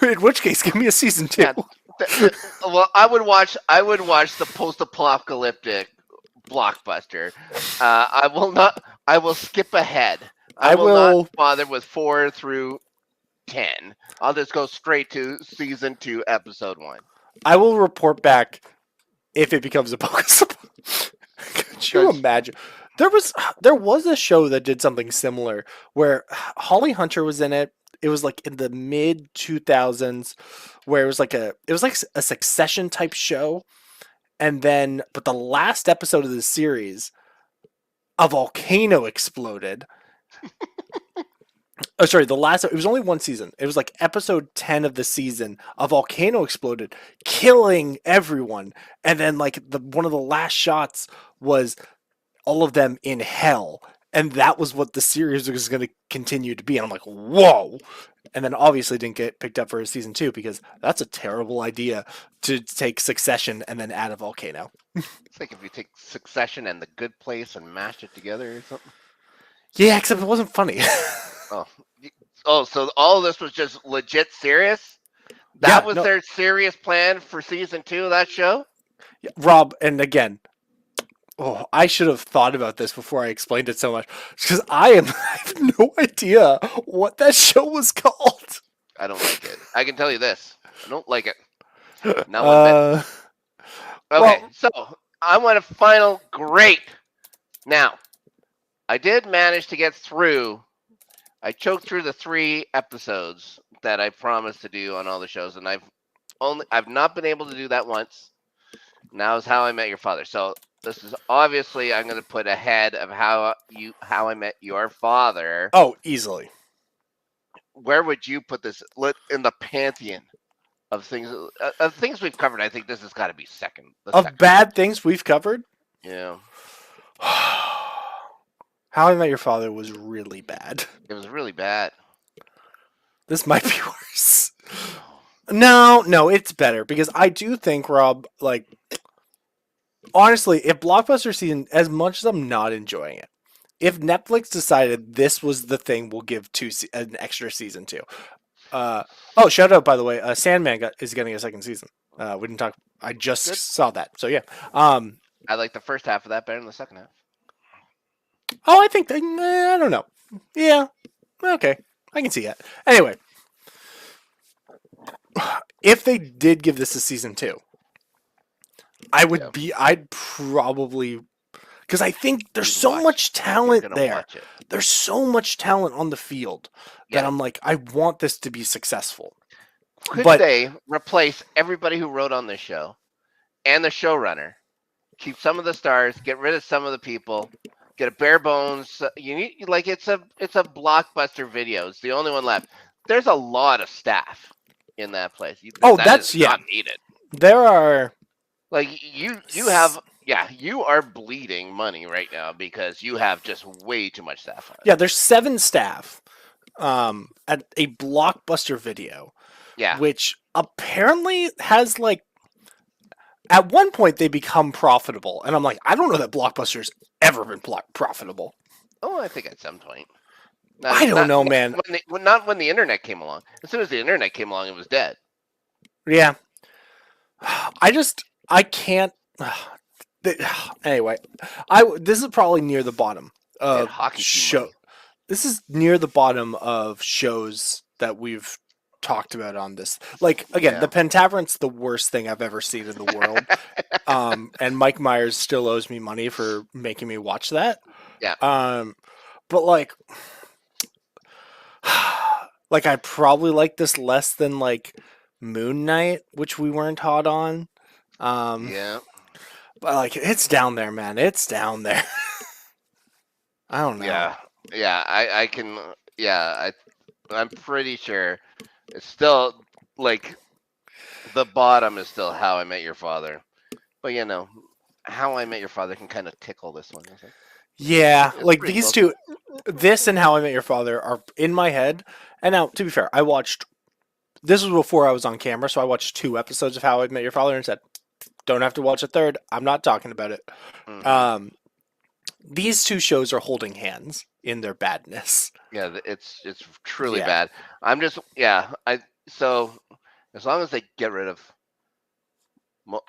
In which case, give me a season 2. Yeah, well, I would watch the post-apocalyptic Blockbuster. I will skip ahead. I will not bother with 4 through 10. I'll just go straight to season 2, episode 1. I will report back if it becomes a focus. Could you imagine? There was a show that did something similar where Holly Hunter was in it. It was like in the mid 2000s, where it was like a Succession type show, and then but the last episode of the series, a volcano exploded. Oh, sorry, it was only one season. It was like episode 10 of the season. A volcano exploded, killing everyone. And then like one of the last shots was all of them in hell. And that was what the series was going to continue to be. And I'm like, whoa. And then obviously didn't get picked up for season 2 because that's a terrible idea to take Succession and then add a volcano. It's like if you take Succession and The Good Place and mash it together or something. Yeah, except it wasn't funny. So all of this was just legit serious? That was their serious plan for season 2 of that show? Yeah, Rob, and again, I should have thought about this before I explained it so much. Because I have no idea what that show was called. I don't like it. I can tell you this. I don't like it. Not one bit. Okay, so I want a final great. Now, I did manage to get through. I choked through the 3 episodes that I promised to do on all the shows, and I've not been able to do that once. Now is How I Met Your Father. So this is obviously I'm going to put ahead of How I Met Your Father. Oh, easily. Where would you put this in the pantheon of things we've covered? I think this has got to be second. Bad things we've covered? Yeah. How I Met Your Father was really bad. It was really bad. This might be worse. No, it's better because I do think, Rob, like, honestly, if Blockbuster season, as much as I'm not enjoying it, if Netflix decided this was the thing, we'll give an extra season 2. Shout out, by the way, Sandman is getting a second season. We didn't talk. I just saw that. So, yeah. I like the first half of that better than the second half. Oh, I think, I don't know. Yeah. Okay. I can see that. Anyway. if they did give this a season 2, Yeah. I'd probably, because I think there's You'd so watch much You're talent gonna there. watch it. There's so much talent on the field that Yeah. I'm like, I want this to be successful. Could But they replace everybody who wrote on this show and the showrunner? Keep some of the stars, get rid of some of the people, get a bare bones. You need like it's a blockbuster video. It's the only one left. There's a lot of staff in that place. That is that's not needed. there are Like you have you are bleeding money right now because you have just way too much staff on it. there's 7 staff at a blockbuster video, Yeah. which apparently has like, at one point they become profitable, and I'm like, I don't know that Blockbuster's ever been profitable. Oh, I think at some point. I don't know, man. Not when the internet came along. As soon as the internet came along, it was dead. Yeah, I can't. Anyway, this is probably near the bottom of hockey team show. money. This is near the bottom of shows that we've talked about on this. Like, again, Yeah. the Pentavern's the worst thing I've ever seen in the world. And Mike Myers still owes me money for making me watch that. Yeah. But like I probably like this less than like Moon Knight, which we weren't hot on. Yeah. But like, it's down there, man. It's down there. I don't know. Yeah. I can. Yeah. I'm pretty sure it's still like the bottom is still How I Met Your Father, but How I Met Your Father can kind of tickle this one. Is it? Yeah, It's like pretty these close. two, this and How I Met Your Father are in my head. And now, to be fair, I watched. This was before I was on camera, so I watched 2 episodes of How I Met Your Father and said, "Don't have to watch a third. I'm not talking about it." Mhm. These 2 shows are holding hands in their badness. Yeah, it's truly Yeah. bad. I'm just so as long as they get rid of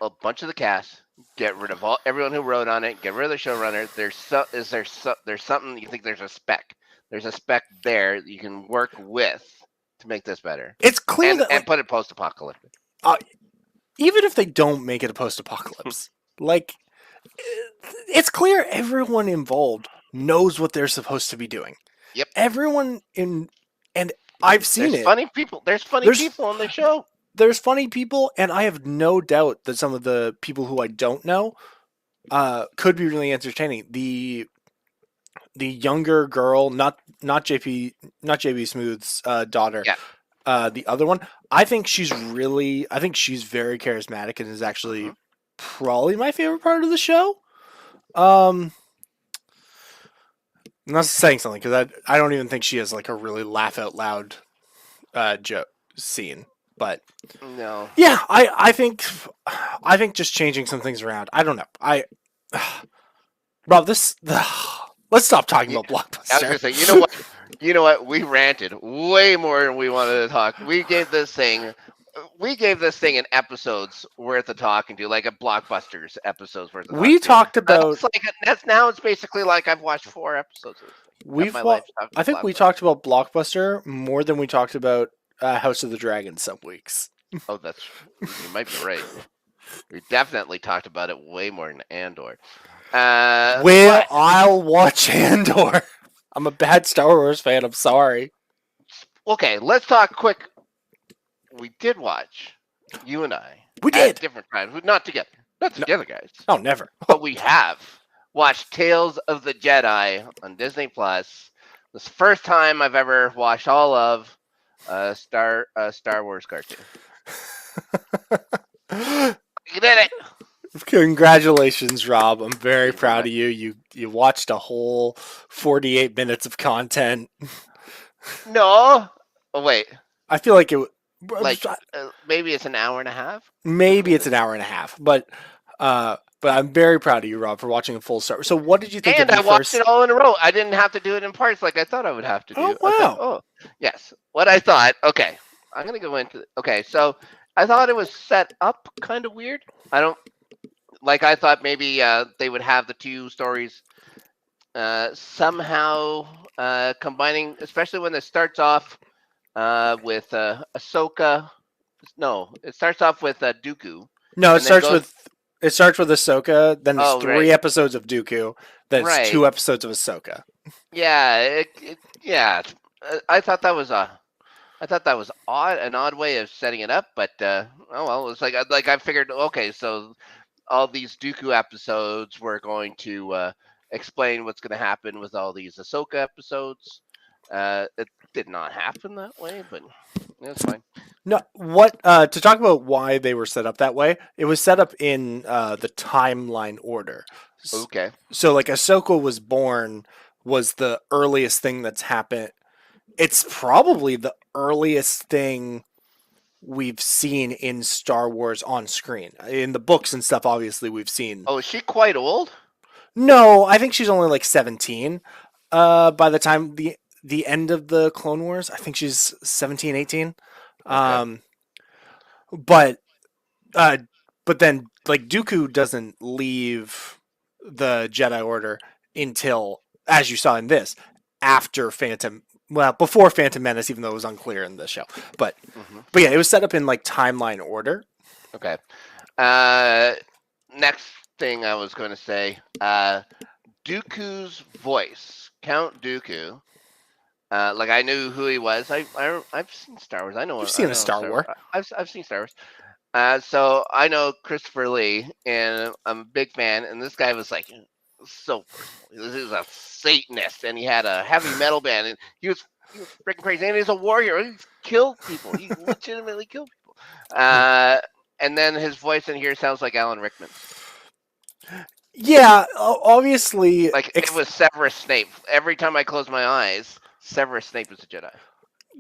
a bunch of the cast, get rid of everyone who wrote on it, get rid of the showrunner. There's something you think there's a spec. There's a spec there that you can work with to make this better It's clear that and put it post-apocalyptic. even if they don't make it a post-apocalypse, like, it's clear everyone involved knows what they're supposed to be doing. Yep. Everyone and I've seen There's it. funny people. There's funny There's- people on the show. There's funny people, and I have no doubt that some of the people who I don't know could be really entertaining. The younger girl, not JB Smooth's daughter, Yeah. the other one, I think she's very charismatic and is actually probably my favorite part of the show. I'm not saying something because I don't even think she has like a really laugh out loud joke scene. But No. yeah, I think just changing some things around. I don't know. Rob, let's stop talking about I was Blockbuster. gonna say, you know what? We ranted way more than we wanted to talk. We gave this thing in episodes worth of talking to, like a Blockbusters episodes worth of talking We to. talked about. It's basically like I've watched 4 episodes of my life. I think we talked about Blockbuster more than we talked about House of the Dragon some weeks. Oh, you might be right. We definitely talked about it way more than Andor. I'll watch Andor. I'm a bad Star Wars fan. I'm sorry. Okay, let's talk quick. We did watch, you and I. We did. At different times. Not together. Not together, guys. Oh, never. But we have watched Tales of the Jedi on Disney Plus. This is the first time I've ever watched all of Star Wars cartoon. You did it. Congratulations, Rob. I'm very proud of you. You watched a whole 48 minutes of content. No. Oh wait. I feel like it. Like maybe it's an hour and a half. Maybe it's an hour and a half, but I'm very proud of you, Rob, for watching a full Star. So, what did you think? And of I watched it all in a row. I didn't have to do it in parts like I thought I would have to do. Oh wow! Oh yes. What I thought. Okay, I'm gonna go into. Okay, so I thought it was set up kind of weird. I thought maybe they would have the 2 stories somehow combining, especially when it starts off with Ahsoka No, it starts off with Dooku, No, and then goes. it starts with Ahsoka. Then it's Oh, right, 3 episodes of Dooku. Then it's right. 2 episodes of Ahsoka. Yeah, yeah. I thought that was I thought that was an odd way of setting it up, but oh well. It's like I figured. Okay, so all these Dooku episodes were going to explain what's going to happen with all these Ahsoka episodes. It did not happen that way, but it's fine. No, what to talk about why they were set up that way? It was set up in the timeline order. Okay. So like Ahsoka was born was the earliest thing that's happened. It's probably the earliest thing we've seen in Star Wars on screen. In the books and stuff, obviously we've seen. Oh, is she quite old? No, I think she's only like 17. By the time the end of the Clone Wars, I think she's 17, 18. Okay. But uh, but then like Dooku doesn't leave the Jedi Order until, as you saw in this, after Phantom. Well, before Phantom Menace, even though it was unclear in the show. But Hmm. but yeah, it was set up in like timeline order. Okay. Next thing I was going to say, Dooku's voice, Count Dooku. Like I knew who he was. I've seen Star Wars. You've seen a Star Wars. I've seen Star Wars. So I know Christopher Lee, and I'm a big fan. And this guy was like so personal. This is a Satanist, and he had a heavy metal band, and he was freaking crazy. And he's a warrior. He killed people. He legitimately killed people. And then his voice in here sounds like Alan Rickman. Yeah, obviously. Like it was Severus Snape. Every time I close my eyes, Severus Snape is a Jedi.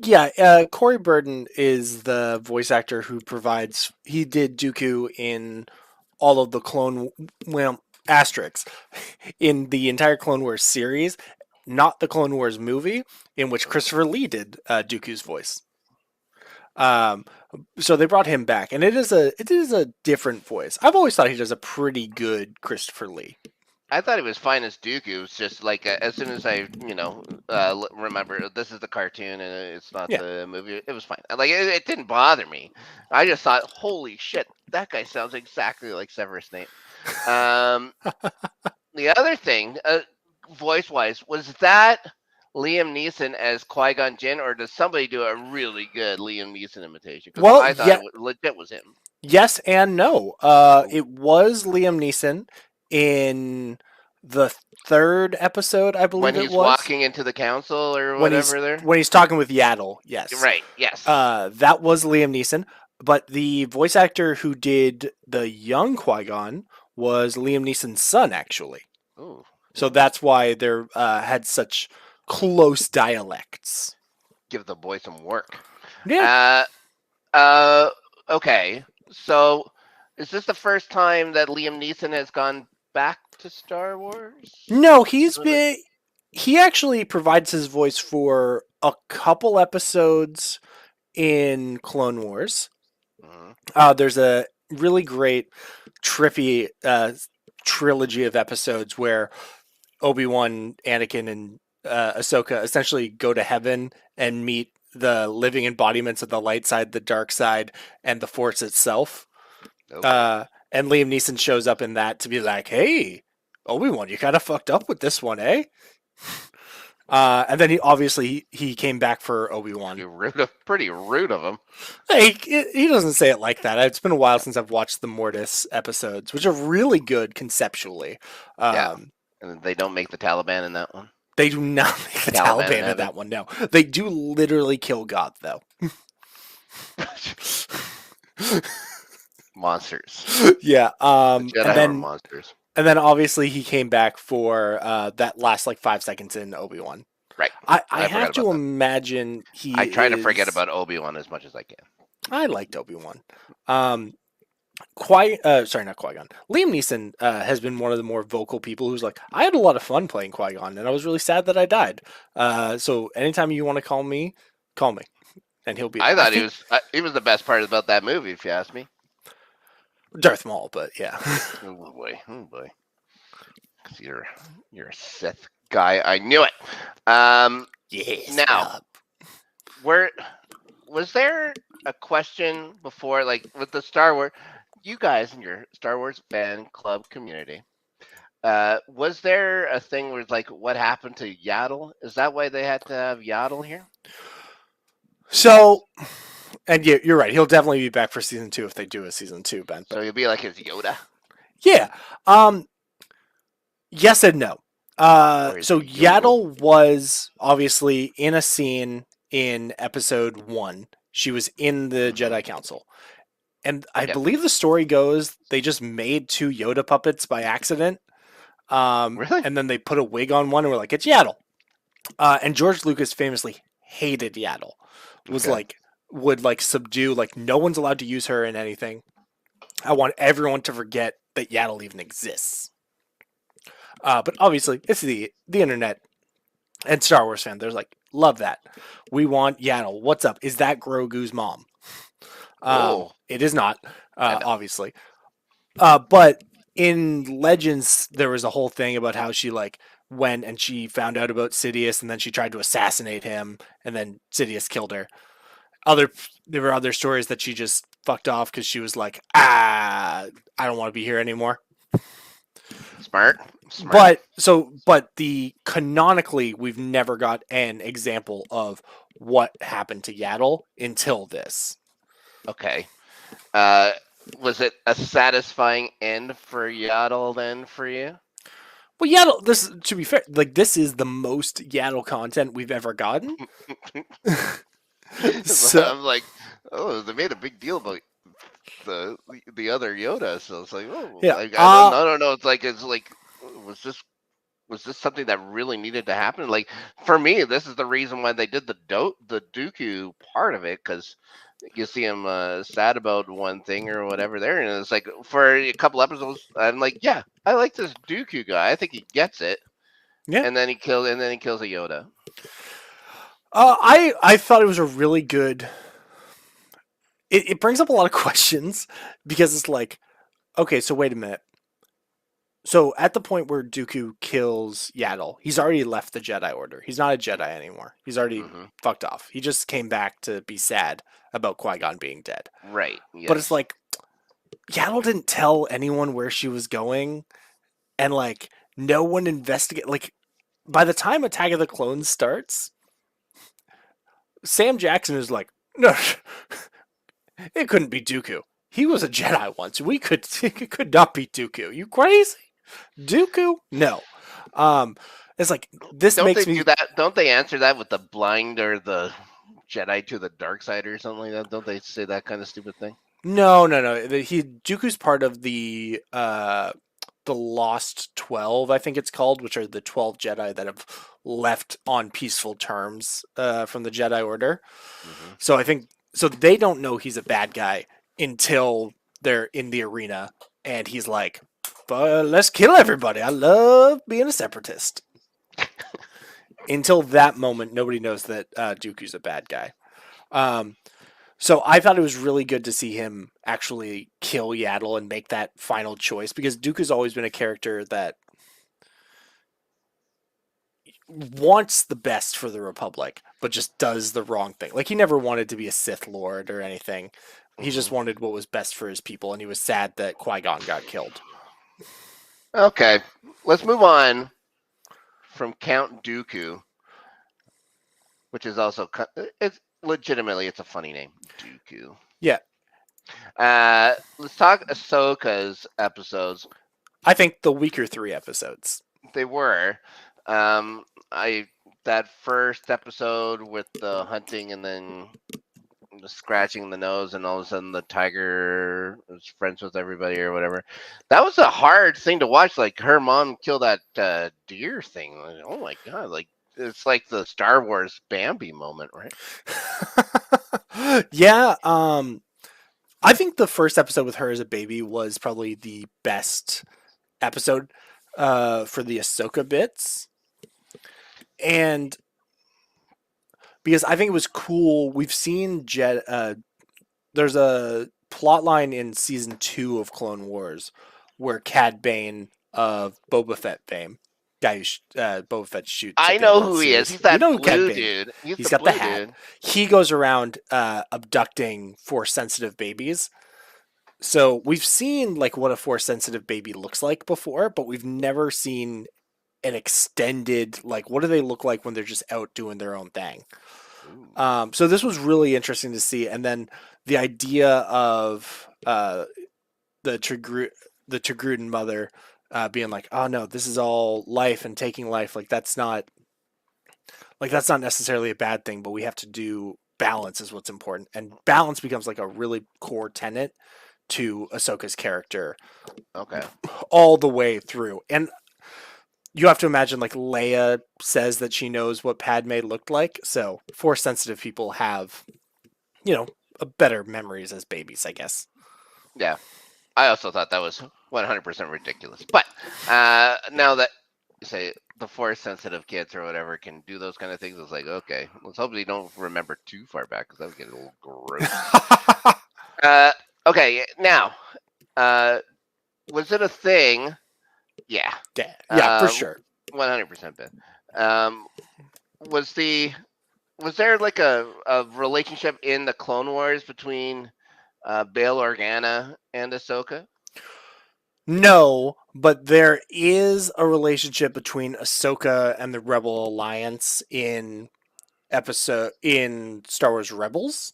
Yeah, Corey Burton is the voice actor who provides. He did Dooku in all of the asterisks in the entire Clone Wars series, not the Clone Wars movie, in which Christopher Lee did Dooku's voice. So they brought him back, and it is a different voice. I've always thought he does a pretty good Christopher Lee. I thought he was fine as Dooku. It was just like as soon as I, remember this is the cartoon and it's not the movie. It was fine. Like it didn't bother me. I just thought, holy shit, that guy sounds exactly like Severus Snape. The other thing, voice-wise, was that Liam Neeson as Qui-Gon Jinn, or does somebody do a really good Liam Neeson imitation? Well, I thought it legit was him. Yes and no. It was Liam Neeson in the 3rd episode, I believe when it was. Walking into the council or whatever when he's talking with Yaddle, yes. Right, yes. That was Liam Neeson, but the voice actor who did the young Qui-Gon was Liam Neeson's son, actually. Ooh. So that's why they had such close dialects. Give the boy some work. Yeah. Okay. So, is this the first time that Liam Neeson has gone back to Star Wars? No, he actually provides his voice for a couple episodes in Clone Wars. Mm-hmm. There's a really great trippy trilogy of episodes where Obi-Wan, Anakin, and Ahsoka essentially go to heaven and meet the living embodiments of the light side, the dark side, and the Force itself. Okay. And Liam Neeson shows up in that to be like, "Hey, Obi-Wan, you kind of fucked up with this one, eh?" And then he came back for Obi-Wan. Pretty rude of him. Hey, he doesn't say it like that. It's been a while since I've watched the Mortis episodes, which are really good conceptually. Yeah. And they don't make the Taliban in that one. They do not make the Taliban in that one. No, they do literally kill God though. Monsters. Yeah. And then monsters. And then obviously he came back for that last like 5 seconds in Obi-Wan. Right. I have to imagine I try to forget about Obi-Wan as much as I can. I liked Obi-Wan. Not Qui-Gon. Liam Neeson has been one of the more vocal people who's like, I had a lot of fun playing Qui-Gon, and I was really sad that I died. So anytime you want to call me, and he'll be. I thought he was the best part about that movie, if you ask me. Darth Maul, but yeah. Oh boy. You're a Sith guy. I knew it. Yes. Now, was there a question before, like with the Star Wars, you guys in your Star Wars fan club community, was there a thing where it's like what happened to Yaddle? Is that why they had to have Yaddle here? So, and you're right. He'll definitely be back for season 2 if they do a season 2, Ben. So But he'll be like his Yoda, yeah, yes and no. or his So Yodel. Yaddle was obviously in a scene in episode 1. She was in the Mhm. Jedi Council. And I Yep. believe the story goes they just made 2 Yoda puppets by accident. Really? And then they put a wig on one and were like, it's Yaddle. And George Lucas famously hated Yaddle. Was Okay. like, would like subdue, like, no one's allowed to use her in anything. I want everyone to forget that Yaddle even exists. But obviously, it's the internet and Star Wars fan. They're like, love that. We want Yaddle. What's up? Is that Grogu's mom? Oh, It is not, I know. obviously. But in Legends, there was a whole thing about how she like went and she found out about Sidious, and then she tried to assassinate him, and then Sidious killed her. There were other stories that she just fucked off because she was like, I don't want to be here anymore. Smart. Smart. But the canonically, we've never got an example of what happened to Yaddle until this. Okay. Uh, was it a satisfying end for Yaddle then for you? Well, Yaddle. This, to be fair, like this is the most Yaddle content we've ever gotten. So I'm like, oh, they made a big deal about the the other Yoda, so it's like, oh, yeah, like I don't know. It's like, was this something that really needed to happen? Like for me, this is the reason why they did the Dooku part of it, because you see him sad about one thing or whatever there, and it's like for a couple episodes, I'm like, yeah, I like this Dooku guy. I think he gets it, yeah. and then he kills a Yoda. I thought it was a really good. It brings up a lot of questions because it's like, okay, so wait a minute. So at the point where Dooku kills Yaddle, he's already left the Jedi Order. He's not a Jedi anymore. He's already Hmm. fucked off. He just came back to be sad about Qui-Gon being dead. Right. But it's Yes. like Yaddle didn't tell anyone where she was going, and like no one investigate. Like by the time Attack of the Clones starts, Sam Jackson is like, no, it couldn't be Dooku. He was a Jedi once. It could not be Dooku. You crazy? Dooku? No. It's like this Don't they makes do me. that? Don't they answer that with the blind or the Jedi to the dark side or something like that? Don't they say that kind of stupid thing? No, no, no. He Dooku's part of the Lost 12, I think it's called, which are the 12 Jedi that have left on peaceful terms from the Jedi Order. Hmm. So I think so they don't know he's a bad guy until they're in the arena, and he's like, "But let's kill everybody. I love being a separatist." Until that moment, nobody knows that Dooku's a bad guy. Um, so I thought it was really good to see him actually kill Yaddle and make that final choice, because Dooku's always been a character that wants the best for the Republic, but just does the wrong thing. Like he never wanted to be a Sith Lord or anything. He just Hmm. wanted what was best for his people, and he was sad that Qui-Gon got killed. Okay, let's move on from Count Dooku, which is also it's legitimately it's a funny name, Dooku. Yeah, Let's talk Ahsoka's episodes. I think the weaker 3 episodes. They were, I that first episode with the hunting and then the scratching the nose, and all of a sudden the tiger is friends with everybody or whatever. That was a hard thing to watch. Like her mom killed that deer thing. Like, oh my god! Like it's like the Star Wars Bambi moment, right? Yeah, I think the first episode with her as a baby was probably the best episode for the Ahsoka bits. And because I think it was cool, we've seen there's a plot line in season 2 of Clone Wars where Cad Bane of Boba Fett fame guy who Boba Fett shoots. I at the end know of the who he is. series. He's that you know who Cad blue Bane. dude. He's the got blue the hat. dude. He goes around abducting Force-sensitive babies. So we've seen like what a Force-sensitive baby looks like before, but we've never seen an extended like what do they look like when they're just out doing their own thing. Ooh. So this was really interesting to see, and then the idea of the Togrutan mother being like, "Oh no, this is all life and taking life. That's not necessarily a bad thing, but we have to do balance is what's important." And balance becomes like a really core tenet to Ahsoka's character Okay. all the way through. And you have to imagine like Leia says that she knows what Padme looked like, so Force sensitive people have, better memories as babies, I guess. Yeah. I also thought that was 100% ridiculous. But now that you say the Force sensitive kids or whatever can do those kind of things, it's like, okay, let's hope they don't remember too far back because that would get a little gross. Okay, now, was it a thing? Yeah. Yeah, for sure. 100% Ben. Was there like a relationship in the Clone Wars between Bail Organa and Ahsoka? No, but there is a relationship between Ahsoka and the Rebel Alliance in Star Wars Rebels.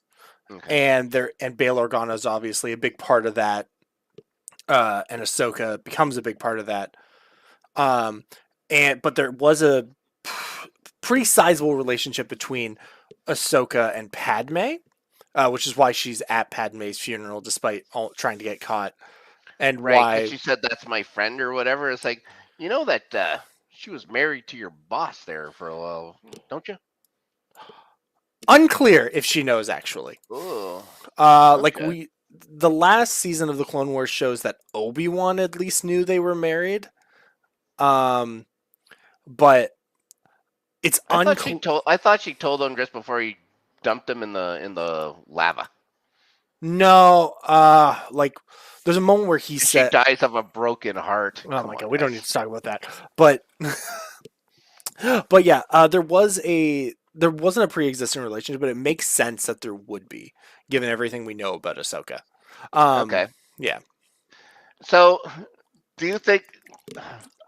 Okay. And Bail Organa is obviously a big part of that, and Ahsoka becomes a big part of that. But there was a pretty sizable relationship between Ahsoka and Padme, which is why she's at Padme's funeral despite trying to get caught, and Right, why because she said that's my friend or whatever. It's like, you know that she was married to your boss there for a while, don't you? unclear if she knows actually. Ooh. Like Okay. the last season of the Clone Wars shows that Obi-Wan at least knew they were married. But it's unclear. I thought she told him just before he dumped him in the lava. No, like there's a moment where he She said, dies of a broken heart. "Oh Come my on, god, we don't guys. need to talk about that." But yeah, there wasn't a pre-existing relationship, but it makes sense that there would be, given everything we know about Ahsoka. Okay. Yeah. So, do you think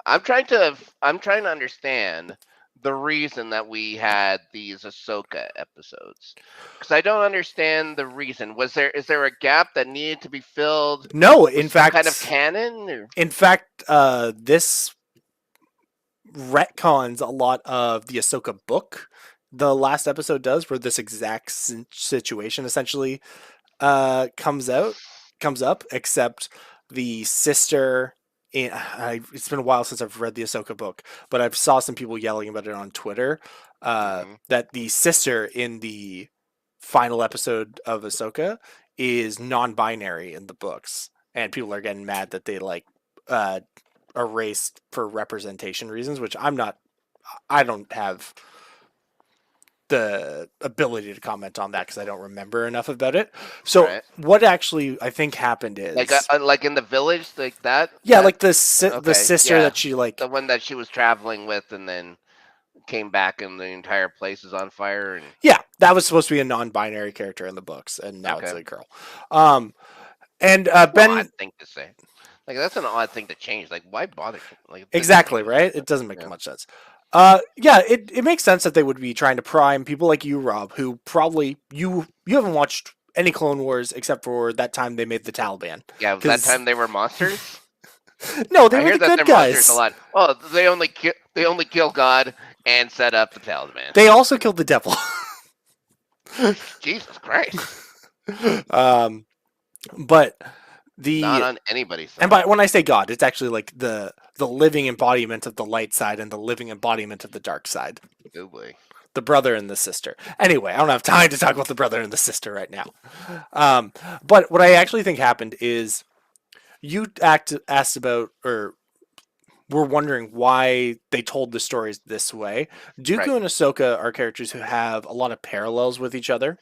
I'm trying to understand the reason that we had these Ahsoka episodes? Because I don't understand the reason. Is there a gap that needed to be filled No, with some kind of canon? Or? this retcons a lot of the Ahsoka book. The last episode does, where this exact situation essentially comes up, except the sister. It's been a while since I've read the Ahsoka book, but I've saw some people yelling about it on Twitter. Mhm. That the sister in the final episode of Ahsoka is non-binary in the books, and people are getting mad that they uh, erased for representation reasons, which I don't have the ability to comment on that because I don't remember enough about it. So Right. what actually I think happened is Like in the village, like that. yeah, That like the sister yeah, that she like the one that she was traveling with, and then came back, and the entire place is on fire. And yeah, that was supposed to be a non-binary character in the books, and now it's okay, a girl. And that's an odd Ben thing to say. Like that's an odd thing to change. Like why bother? Like it doesn't make exactly any right. sense. It doesn't make Yeah. much sense. Yeah, it makes sense that they would be trying to prime people like you, Rob, who probably you haven't watched any Clone Wars except for that time they made the Taliban. Yeah, that Because time they were monsters. no, they I were hear the that good they're monsters a guys. lot. Oh, they only kill God and set up the Taliban. They also killed the devil. Jesus Christ! um, but Not the on anybody's and side. by when I say God, it's actually like the living embodiment of the light side and the living embodiment of the dark side. Oh boy. The brother and the sister. Anyway, I don't have time to talk about the brother and the sister right now. But what I actually think happened is you asked about or were wondering why they told the stories this way. Right. Dooku and Ahsoka are characters who have a lot of parallels with each other,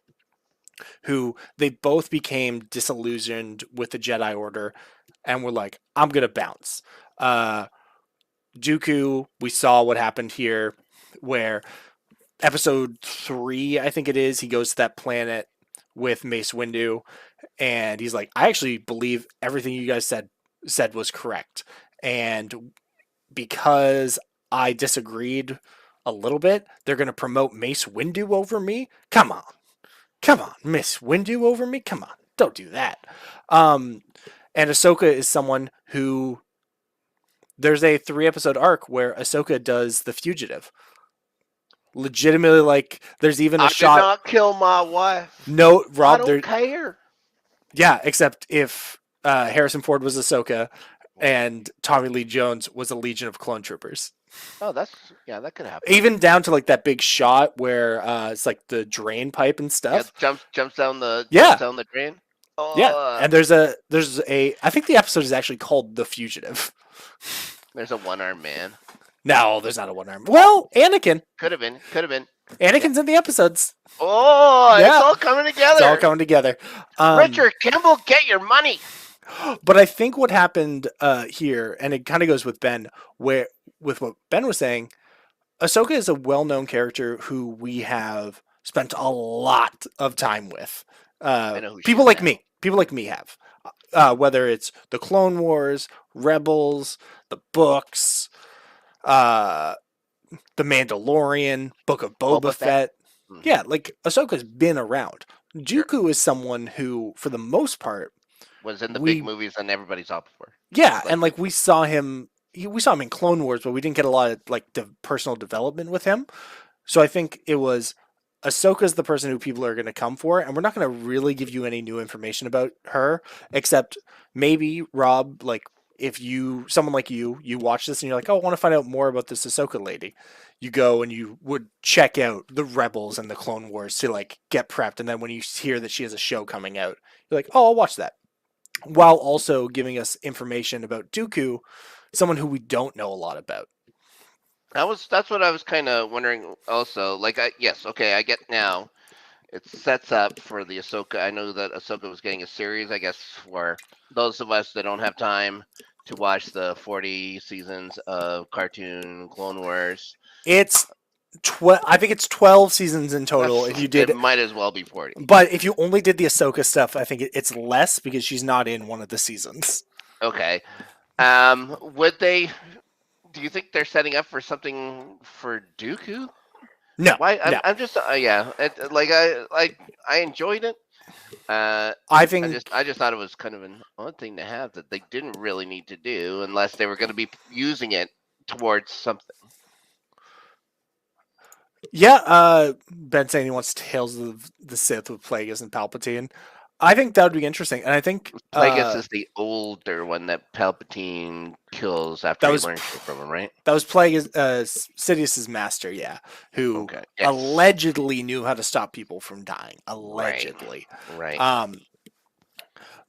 who they both became disillusioned with the Jedi Order and were like, I'm going to bounce. Dooku, we saw what happened here, where episode 3, I think it is, he goes to that planet with Mace Windu, and he's like, I actually believe everything you guys said was correct. And because I disagreed a little bit, they're going to promote Mace Windu over me? Come on. Come on, Miss Windu over me? Come on. Don't do that. And Ahsoka is someone who... There's a 3-episode arc where Ahsoka does The Fugitive. Legitimately, like, there's even a shot... I did not kill my wife. No, Rob, I don't care. Yeah, except if Harrison Ford was Ahsoka and Tommy Lee Jones was a Legion of Clone Troopers. Oh, that could happen. Even down to like that big shot where it's like the drain pipe and stuff. Yeah, jumps down the drain. Oh. Yeah, and there's a I think the episode is actually called The Fugitive. There's a one-armed man. No, there's not a one-armed. Well, Anakin. Could have been. Anakin's in the episodes. Oh, yeah. It's all coming together. It's all coming together. Richard Kimball, get your money. But I think what happened here, and it kind of goes with Ben, with what Ben was saying, Ahsoka is a well-known character who we have spent a lot of time with. People like me have. Whether it's the Clone Wars, Rebels, the books, the Mandalorian, Book of Boba Fett. Mm-hmm. Yeah, like Ahsoka's been around. Dooku is someone who, for the most part, was in the big movies and everybody saw before. Yeah, and like we saw him in Clone Wars, but we didn't get a lot of like personal development with him. So I think it was Ahsoka's the person who people are going to come for, and we're not going to really give you any new information about her, except maybe Rob, like if someone like you watch this and you're like, oh, I want to find out more about this Ahsoka lady. You go and you would check out the Rebels and the Clone Wars to like get prepped, and then when you hear that she has a show coming out, you're like, oh, I'll watch that. While also giving us information about Dooku, someone who we don't know a lot about. That's what I was kind of wondering also. Like, I get now. It sets up for the Ahsoka. I know that Ahsoka was getting a series, I guess, for those of us that don't have time to watch the 40 seasons of cartoon Clone Wars. It's I think it's 12 seasons in total. If you did, it might as well be 40. But if you only did the Ahsoka stuff, I think it's less because she's not in one of the seasons. Okay. Do you think they're setting up for something for Dooku? No. Why? No. I'm just I enjoyed it. I think I just thought it was kind of an odd thing to have that they didn't really need to do unless they were going to be using it towards something. Yeah, Ben saying he wants Tales of the Sith with Plagueis and Palpatine. I think that would be interesting, and I think Plagueis is the older one that Palpatine kills after he learns from him, right? That was Plagueis, Sidious's master, yeah, who allegedly knew how to stop people from dying. Allegedly, right?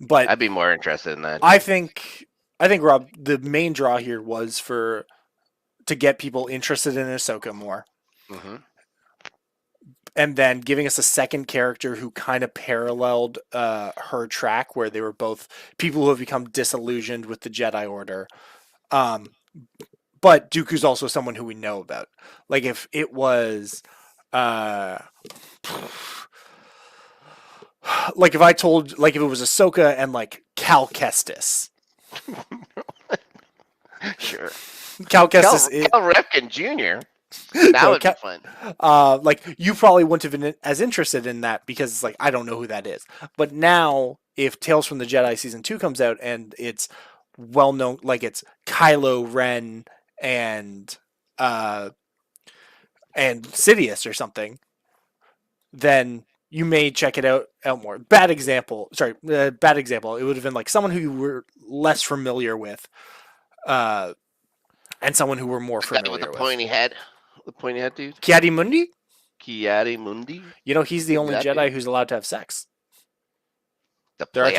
But I'd be more interested in that. I think Rob, the main draw here was to get people interested in Ahsoka more. Mm-hmm. And then giving us a second character who kind of paralleled her track, where they were both people who have become disillusioned with the Jedi Order. But Dooku's also someone who we know about. Like if it was, like if I told, like if it was Ahsoka and like Cal Kestis. Sure. Cal Kestis. Cal Ripken Jr. That would be fun. Like you probably wouldn't have been as interested in that because it's like I don't know who that is. But now, if Tales from the Jedi season 2 comes out and it's well known, like it's Kylo Ren and Sidious or something, then you may check it out more. Bad example. It would have been like someone who you were less familiar with, and someone who we're more familiar with. The pointy head. The pointy head dude? Ki-Adi-Mundi? Ki-Adi-Mundi? You know, he's the only Jedi who's allowed to have sex. There aren't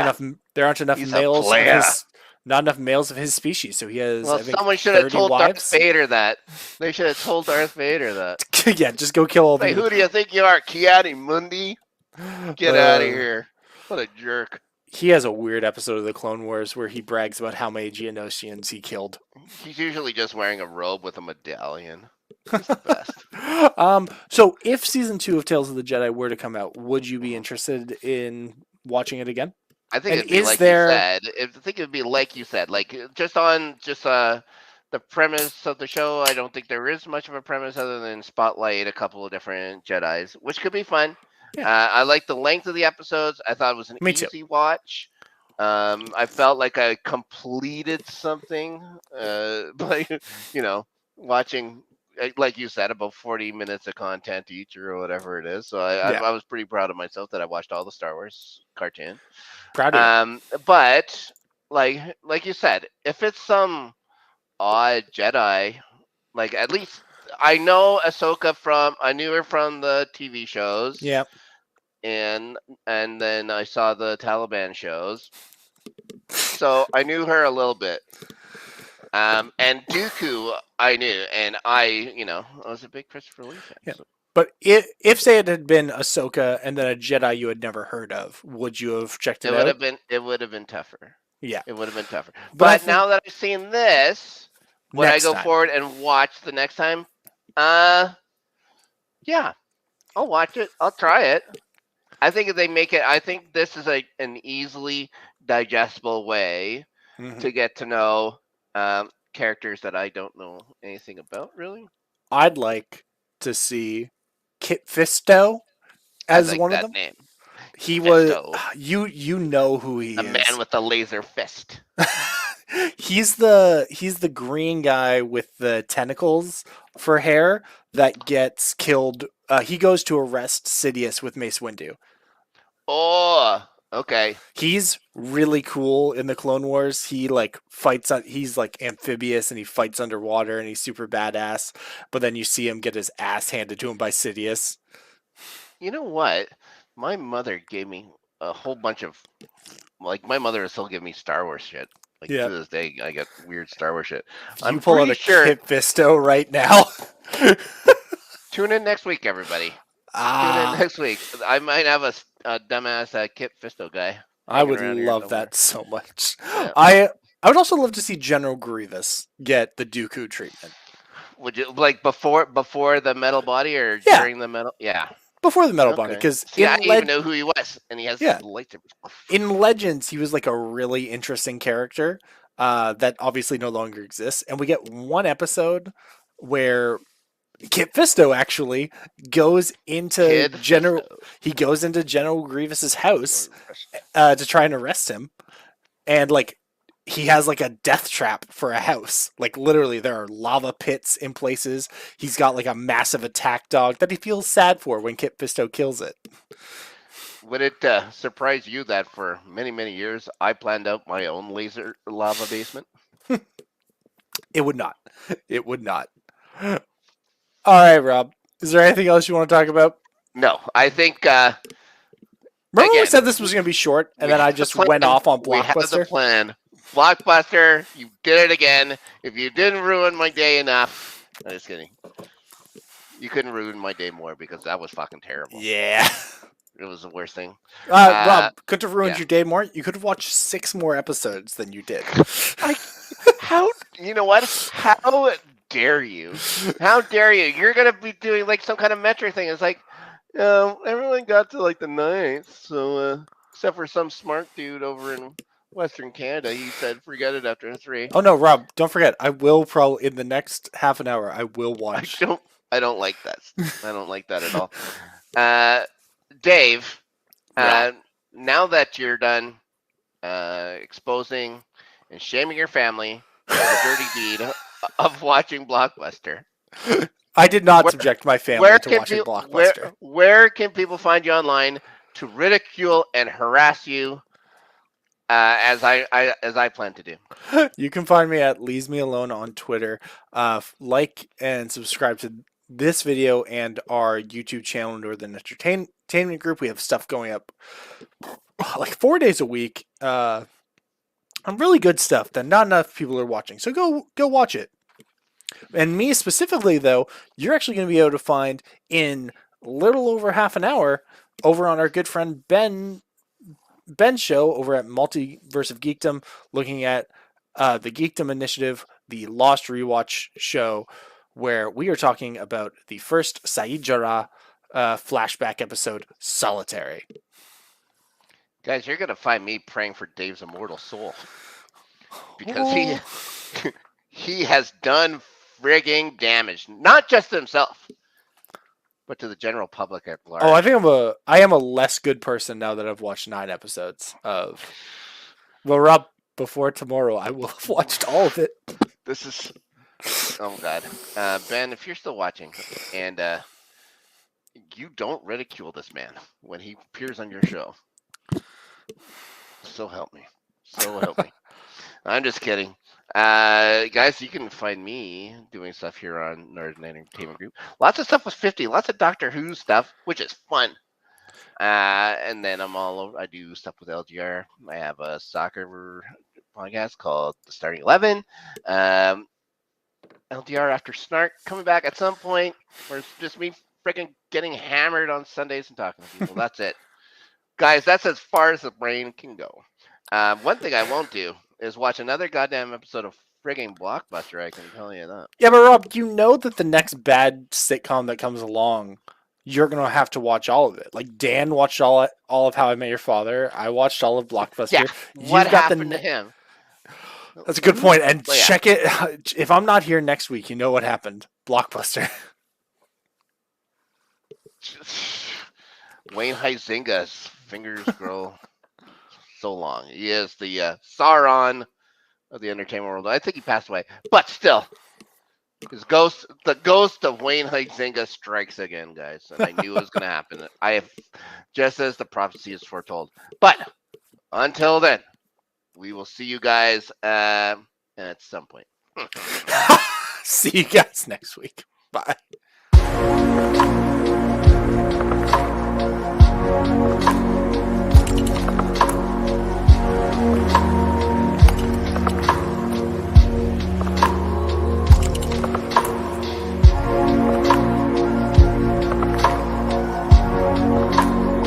enough males. Not enough males of his species, so he has. Well, someone should have told Darth Vader that. They should have told Darth Vader that. Yeah, just go kill all the. Hey, who do you think you are, Ki-Adi-Mundi? Get out of here! What a jerk! he has a weird episode of the Clone Wars where he brags about how many Geonosians he killed. He's usually just wearing a robe with a medallion. He's the best. So if season 2 of Tales of the Jedi were to come out, would you be interested in watching it again? I think And it'd be is like there- you said. I think it'd be like you said, like the premise of the show. I don't think there is much of a premise other than spotlight a couple of different Jedi's, which could be fun. Yeah. I like the length of the episodes. I thought it was an Me too. easy watch. I felt like I completed something. Like watching, like you said, about 40 minutes of content each or whatever it is. So Yeah. I was pretty proud of myself that I watched all the Star Wars cartoon. Proud of you. But like you said, if it's some odd Jedi, like at least I know Ahsoka I knew her from the TV shows. Yeah. And then I saw the Taliban shows. So I knew her a little bit. And Dooku I knew, and I was a big Christopher Lee fan. Yeah. So. But if say it had been Ahsoka and then a Jedi you had never heard of, would you have checked it out? It would have been tougher. Yeah. It would have been tougher. But I But think now that I've seen this, when I next go time. forward and watch the next time, yeah, I'll watch it. I'll try it. I think if they make it, I think this is an easily digestible way Mhm. to get to know characters that I don't know anything about, really. I'd like to see Kit Fisto as I like one that of them. name. He was Fisto. you know who he The is. man with the laser fist. he's the green guy with the tentacles for hair that gets killed. He goes to arrest Sidious with Mace Windu. Oh, okay. He's really cool in the Clone Wars. He he's like amphibious and he fights underwater and he's super badass. But then you see him get his ass handed to him by Sidious. You know what? My mother gave me a whole bunch of my mother will still give me Star Wars shit. Like Yeah. to this day, I get weird Star Wars shit. You I'm pull out pretty a sure. Kit Fisto right now. Tune in next week, everybody. Tune Ah, in next week. I might have a dumbass Kit Fisto guy. I would around here love somewhere. that so much. Yeah. I would also love to see General Grievous get the Dooku treatment Would you like before the metal body or Yeah. during the metal? Yeah. before the metal body, Okay. because See, I didn't even know who he was, and he has Yeah. lightsabers. in Legends he was like a really interesting character that obviously no longer exists, and we get one episode where Kit Fisto actually goes into Kid General. Fisto. He goes into General Grievous's house Or- to try and arrest him, and he has like a death trap for a house. Like literally, there are lava pits in places. He's got like a massive attack dog that he feels sad for when Kit Fisto kills it. Would it surprise you that for many, many years I planned out my own laser lava basement? It would not. It would not. All right, Rob. Is there anything else you want to talk about? No, I think Remember when we Again, said this was going to be short, and we then I had the just plan. went off on we had the Blockbuster? plan. Blockbuster, you did it again. If you didn't ruin my day enough, I'm just kidding. You couldn't ruin my day more because that was fucking terrible. Yeah. It was the worst thing. Rob, could have ruined yeah. your day more. You could have watched 6 more episodes than you did. How? You know what? How dare you? How dare you? You're gonna be doing like some kind of metric thing. It's like, everyone got to like the 9th, so except for some smart dude over in Western Canada, he said forget it after 3. Oh no, Rob! Don't forget. I will probably in the next half an hour. I will watch. I don't like that. I don't like that at all. Dave, Yeah. now that you're done exposing and shaming your family for the dirty deed of watching Blockbuster, I did not Where- subject my family where to can watching people Blockbuster. where can people find you online to ridicule and harass you as I plan to do? You can find me at Leaves Me Alone on Twitter. Like and subscribe to this video and our YouTube channel, Northern Entertainment Group. We have stuff going up like 4 days a week. On really good stuff that not enough people are watching. So go watch it. And me specifically, though, you're actually going to be able to find in little over half an hour over on our good friend Ben Ben's show over at Multiverse of Geekdom, looking at the Geekdom Initiative, the Lost Rewatch show, where we are talking about the first Saeed Jarrah flashback episode, Solitary. Guys, you're gonna find me praying for Dave's immortal soul because he he has done frigging damage, not just to himself, but to the general public at large. Oh, I am a less good person now that I've watched 9 episodes of. Well, Rob, before tomorrow, I will have watched all of it. This is, oh god, Ben, if you're still watching, and you don't ridicule this man when he appears on your show, so help me, so help me. I'm just kidding. Guys, you can find me doing stuff here on Northern Entertainment Group. Lots of stuff with 50, lots of Doctor Who stuff, which is fun. And then I'm all over. I do stuff with LGR. I have a soccer podcast called The Starting 11. LDR After Snark coming back at some point, where it's just me freaking getting hammered on Sundays and talking to people. That's it. Guys, that's as far as the brain can go. One thing I won't do is watch another goddamn episode of frigging Blockbuster, I can tell you that. Yeah, but Rob, you know that the next bad sitcom that comes along, you're going to have to watch all of it. Like, Dan watched all of How I Met Your Father. I watched all of Blockbuster. Yeah, what happened to him? That's a good point. And Well, yeah. check it. If I'm not here next week, you know what happened. Blockbuster. Wayne Huizinga's fingers grow so long. He is the Sauron of the entertainment world. I think he passed away, but still, the ghost of Wayne Huizinga strikes again, guys. And I knew it was going to happen. I have, just as the prophecy is foretold. But until then, we will see you guys at some point. See you guys next week. Bye.